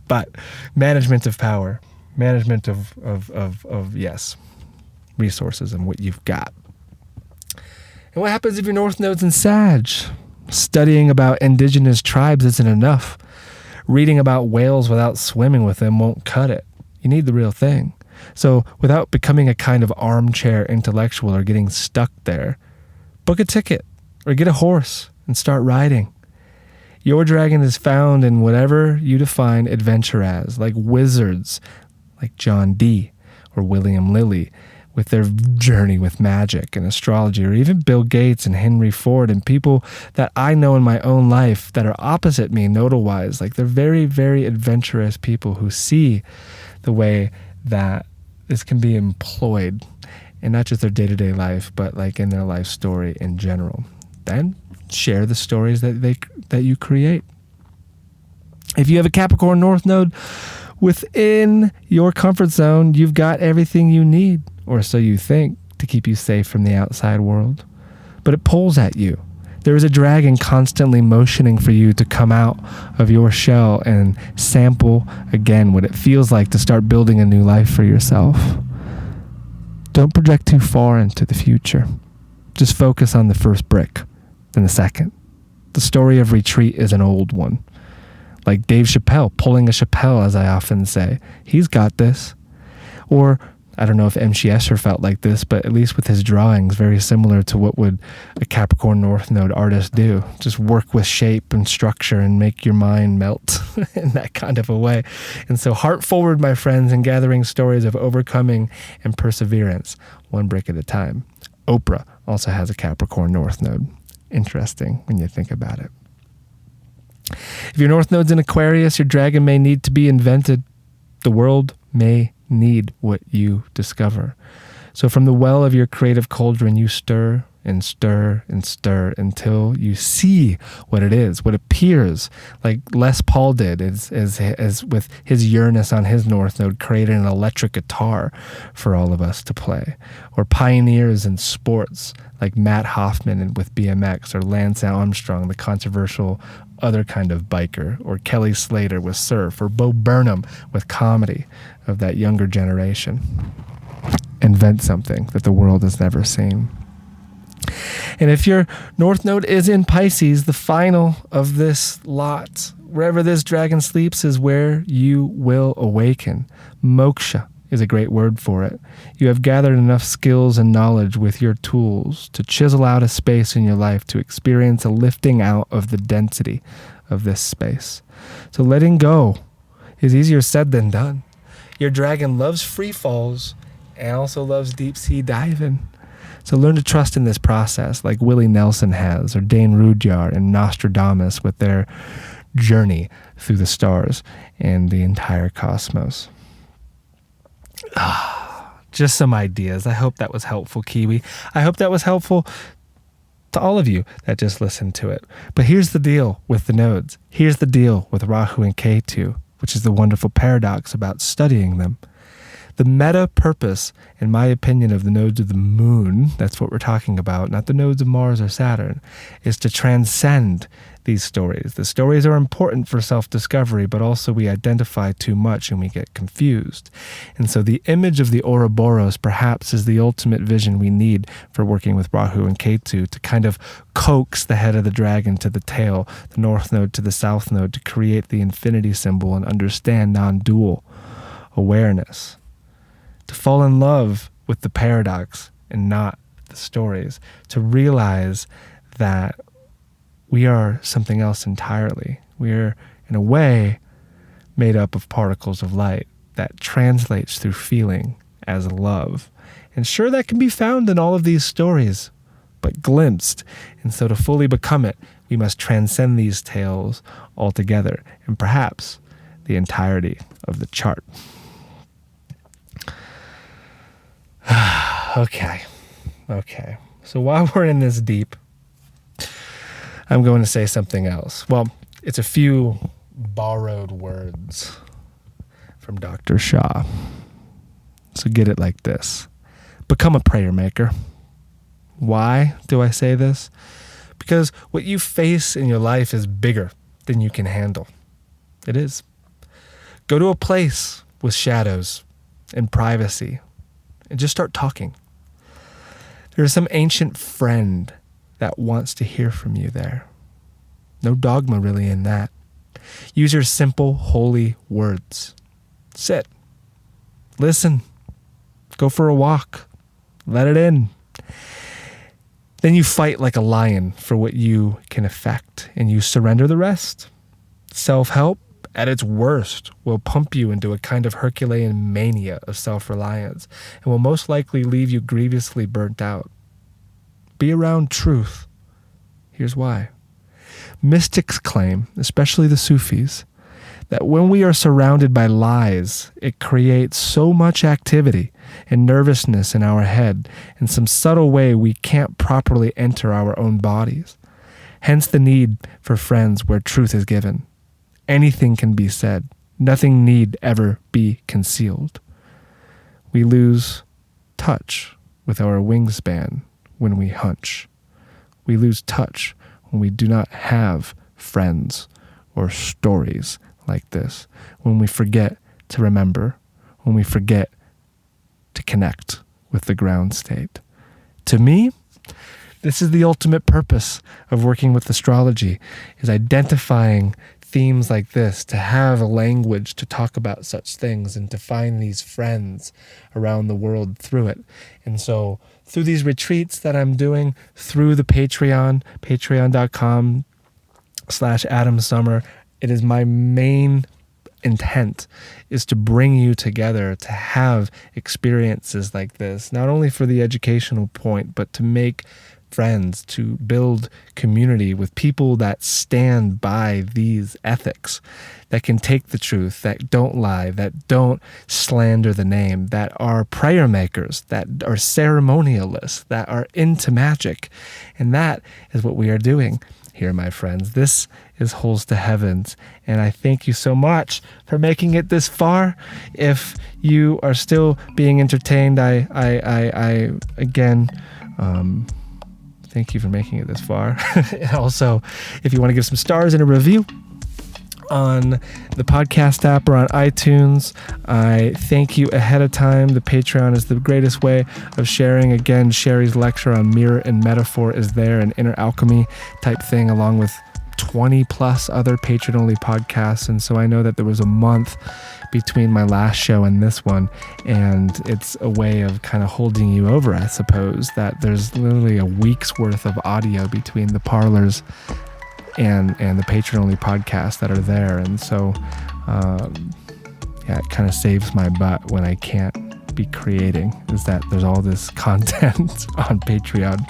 But management of power. Management of yes, resources and what you've got. And what happens if your North Node's in Sag? Studying about indigenous tribes isn't enough. Reading about whales without swimming with them won't cut it. You need the real thing. So without becoming a kind of armchair intellectual or getting stuck there, book a ticket or get a horse and start riding. Your dragon is found in whatever you define adventure as, like wizards, like John Dee or William Lilly with their journey with magic and astrology, or even Bill Gates and Henry Ford and people that I know in my own life that are opposite me nodal-wise. Like they're very, very adventurous people who see the way that this can be employed in not just their day-to-day life, but like in their life story in general. Then share the stories that you create. If you have a Capricorn North Node within your comfort zone, you've got everything you need, or so you think, to keep you safe from the outside world. But it pulls at you. There is a dragon constantly motioning for you to come out of your shell and sample again what it feels like to start building a new life for yourself. Don't project too far into the future. Just focus on the first brick, then the second. The story of retreat is an old one. Like Dave Chappelle, pulling a Chappelle, as I often say. He's got this. Or I don't know if M. Escher felt like this, but at least with his drawings, very similar to what would a Capricorn North Node artist do. Just work with shape and structure and make your mind melt in that kind of a way. And so heart forward, my friends, in gathering stories of overcoming and perseverance, one brick at a time. Oprah also has a Capricorn North Node. Interesting when you think about it. If your North Node's in Aquarius, your dragon may need to be invented. The world may need what you discover. So from the well of your creative cauldron, you stir and stir and stir until you see what it is, what appears, like Les Paul did as with his Uranus on his North Node, created an electric guitar for all of us to play. Or pioneers in sports like Matt Hoffman with BMX, or Lance Armstrong, the controversial other kind of biker, or Kelly Slater with surf, or Bo Burnham with comedy of that younger generation. Invent something that the world has never seen. And if your North Node is in Pisces, the final of this lot, wherever this dragon sleeps, is where you will awaken. Moksha is a great word for it. You have gathered enough skills and knowledge with your tools to chisel out a space in your life to experience a lifting out of the density of this space. So letting go is easier said than done. Your dragon loves free falls and also loves deep sea diving. So learn to trust in this process like Willie Nelson has, or Dane Rudhyar and Nostradamus with their journey through the stars and the entire cosmos. Just some ideas. I hope that was helpful, Kiwi. I hope that was helpful to all of you that just listened to it. But here's the deal with the nodes. Here's the deal with Rahu and Ketu, which is the wonderful paradox about studying them. The meta purpose, in my opinion, of the nodes of the moon, that's what we're talking about, not the nodes of Mars or Saturn, is to transcend these stories. The stories are important for self-discovery, but also we identify too much and we get confused. And so the image of the Ouroboros perhaps is the ultimate vision we need for working with Rahu and Ketu, to kind of coax the head of the dragon to the tail, the North Node to the South Node, to create the infinity symbol and understand non-dual awareness. To fall in love with the paradox and not the stories, to realize that we are something else entirely. We are, in a way, made up of particles of light that translates through feeling as love. And sure, that can be found in all of these stories, but glimpsed. And so to fully become it, we must transcend these tales altogether, and perhaps the entirety of the chart. Okay. So while we're in this deep, I'm going to say something else. Well, it's a few borrowed words from Dr. Shah. So get it like this. Become a prayer maker. Why do I say this? Because what you face in your life is bigger than you can handle. It is. Go to a place with shadows and privacy and just start talking. There's some ancient friend that wants to hear from you there. No dogma really in that. Use your simple, holy words. Sit. Listen. Go for a walk. Let it in. Then you fight like a lion for what you can affect, and you surrender the rest. Self-help, at its worst, will pump you into a kind of Herculean mania of self-reliance and will most likely leave you grievously burnt out. Be around truth. Here's why. Mystics claim, especially the Sufis, that when we are surrounded by lies, it creates so much activity and nervousness in our head in some subtle way we can't properly enter our own bodies. Hence the need for friends where truth is given. Anything can be said. Nothing need ever be concealed. We lose touch with our wingspan when we hunch. We lose touch when we do not have friends or stories like this, when we forget to remember, when we forget to connect with the ground state. To me, this is the ultimate purpose of working with astrology, is identifying themes like this, to have a language to talk about such things and to find these friends around the world through it. And so through these retreats that I'm doing, through the Patreon, patreon.com/Adam Summer, it is my main intent is to bring you together, to have experiences like this, not only for the educational point, but to make friends, to build community with people that stand by these ethics, that can take the truth, that don't lie, that don't slander the name, that are prayer makers, that are ceremonialists, that are into magic. And that is what we are doing here, my friends. This is Holes to Heavens, and I thank you so much for making it this far. If you are still being entertained, I again, thank you for making it this far. And also, if you want to give some stars and a review on the podcast app or on iTunes, I thank you ahead of time. The Patreon is the greatest way of sharing. Again, Sherry's lecture on mirror and metaphor is there, an inner alchemy type thing, along with 20 plus other patron-only podcasts. And so I know that there was a month between my last show and this one, and it's a way of kind of holding you over, I suppose, that there's literally a week's worth of audio between the parlors and the patron-only podcasts that are there. And so it kind of saves my butt when I can't be creating, is that there's all this content on Patreon.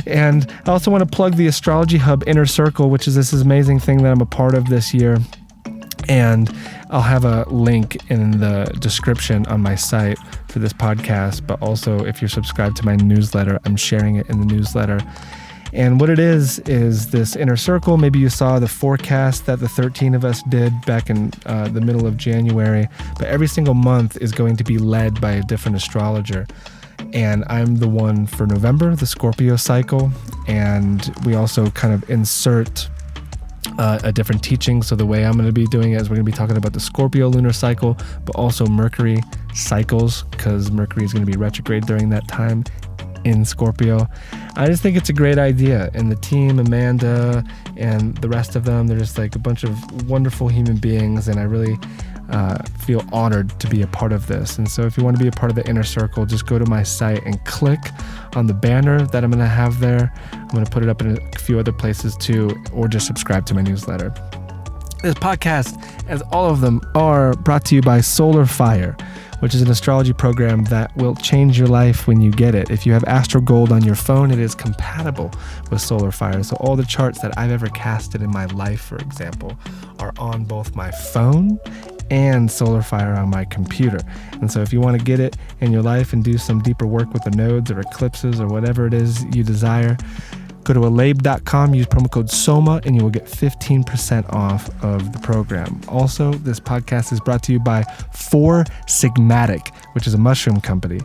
And I also want to plug the Astrology Hub Inner Circle, which is this amazing thing that I'm a part of this year. And I'll have a link in the description on my site for this podcast, but also if you're subscribed to my newsletter, I'm sharing it in the newsletter. And what it is this inner circle. Maybe you saw the forecast that the 13 of us did back in the middle of January, but every single month is going to be led by a different astrologer. And I'm the one for November, the Scorpio cycle. And we also kind of insert a different teaching. So the way I'm going to be doing it is we're going to be talking about the Scorpio lunar cycle, but also Mercury cycles, because Mercury is going to be retrograde during that time in Scorpio. I just think it's a great idea. And the team, Amanda and the rest of them, they're just like a bunch of wonderful human beings. And I really feel honored to be a part of this. And so if you want to be a part of the inner circle, just go to my site and click on the banner that I'm going to have there. I'm going to put it up in a few other places too, or just subscribe to my newsletter. This podcast, as all of them, are brought to you by Solar Fire, which is an astrology program that will change your life when you get it. If you have Astro Gold on your phone, it is compatible with Solar Fire. So all the charts that I've ever casted in my life, for example, are on both my phone and Solar Fire on my computer. And so if you want to get it in your life and do some deeper work with the nodes or eclipses or whatever it is you desire, go to alabe.com, use promo code SOMA, and you will get 15% off of the program. Also, this podcast is brought to you by 4 Sigmatic, which is a mushroom company.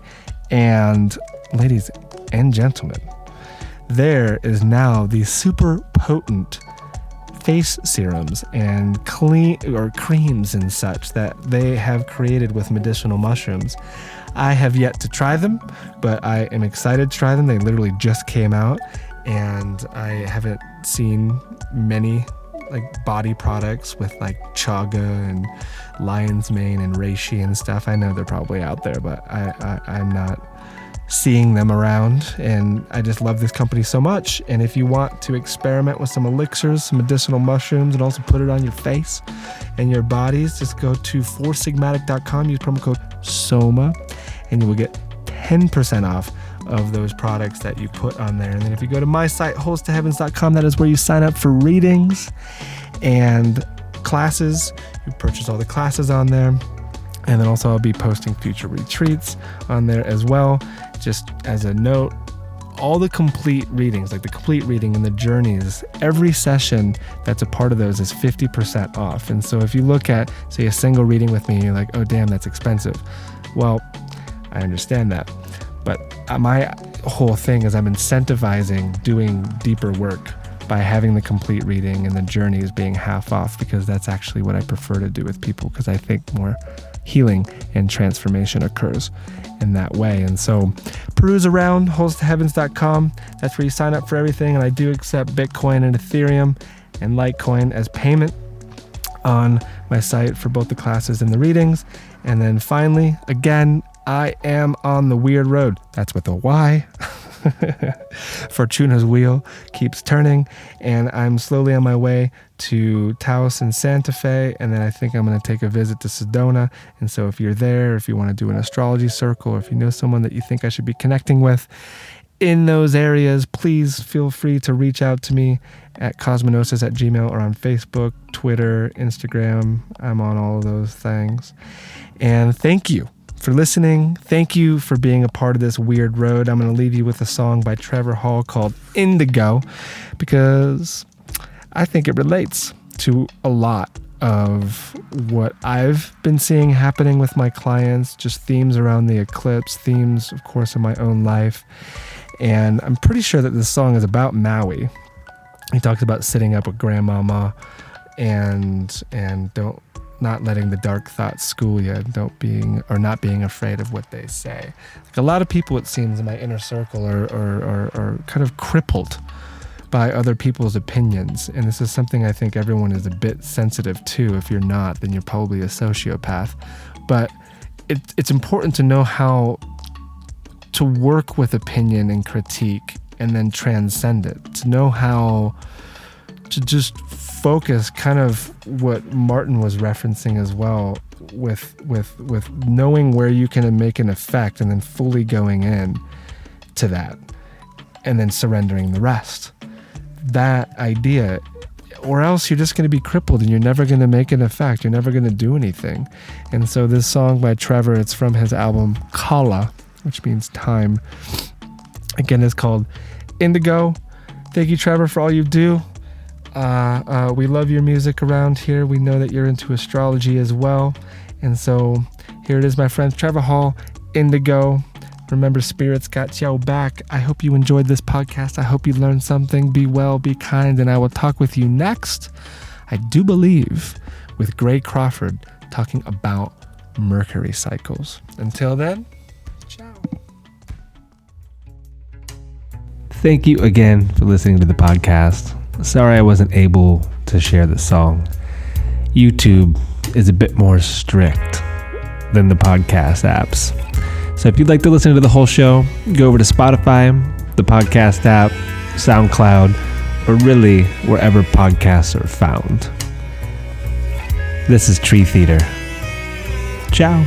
And ladies and gentlemen, there is now the super potent face serums and creams and such that they have created with medicinal mushrooms. I have yet to try them, but I am excited to try them. They literally just came out. And I haven't seen many like body products with like chaga and lion's mane and reishi and stuff. I know they're probably out there, but I'm not seeing them around. And I just love this company so much. And if you want to experiment with some elixirs, some medicinal mushrooms, and also put it on your face and your bodies, just go to 4sigmatic.com, use promo code SOMA, and you will get 10% off of those products that you put on there. And then if you go to my site, holestoheavens.com, that is where you sign up for readings and classes. You purchase all the classes on there. And then also I'll be posting future retreats on there as well. Just as a note, all the complete readings, like the complete reading and the journeys, every session that's a part of those is 50% off. And so if you look at, say, a single reading with me, and you're like, oh, damn, that's expensive. Well, I understand that. But my whole thing is I'm incentivizing doing deeper work by having the complete reading and the journeys being half off, because that's actually what I prefer to do with people, because I think more healing and transformation occurs in that way. And so peruse around holestoheavens.com. That's where you sign up for everything. And I do accept Bitcoin and Ethereum and Litecoin as payment. on my site for both the classes and the readings. And then finally, again, I am on the weird road. That's with a Y. Fortuna's wheel keeps turning, and I'm slowly on my way to Taos and Santa Fe, and then I think I'm going to take a visit to Sedona. And so if you're there, if you want to do an astrology circle, or if you know someone that you think I should be connecting with in those areas, please feel free to reach out to me at cosmonosis@gmail.com or on Facebook, Twitter, Instagram. I'm on all of those things. And thank you for listening. Thank you for being a part of this weird road. I'm going to leave you with a song by Trevor Hall called Indigo, because I think it relates to a lot of what I've been seeing happening with my clients, just themes around the eclipse, themes, of course, in my own life. And I'm pretty sure that this song is about Maui. He talks about sitting up with grandmama and not letting the dark thoughts school you, not being afraid of what they say. Like a lot of people, it seems, in my inner circle are kind of crippled by other people's opinions. And this is something I think everyone is a bit sensitive to. If you're not, then you're probably a sociopath. But it's important to know how to work with opinion and critique and then transcend it. To know how to just focus, kind of what Martin was referencing as well, with knowing where you can make an effect and then fully going in to that and then surrendering the rest. That idea, or else you're just going to be crippled and you're never going to make an effect. You're never going to do anything. And so this song by Trevor, it's from his album Kala, which means time. Again, it's called Indigo. Thank you, Trevor, for all you do. We love your music around here. We know that you're into astrology as well. And so here it is, my friend Trevor Hall, Indigo. Remember, spirits got your back. I hope you enjoyed this podcast. I hope you learned something. Be well, be kind, and I will talk with you next, I do believe, with Gray Crawford talking about Mercury cycles. Until then, ciao. Thank you again for listening to the podcast. Sorry I wasn't able to share the song. YouTube is a bit more strict than the podcast apps. So if you'd like to listen to the whole show, go over to Spotify, the podcast app, SoundCloud, or really wherever podcasts are found. This is Tree Theater. Ciao.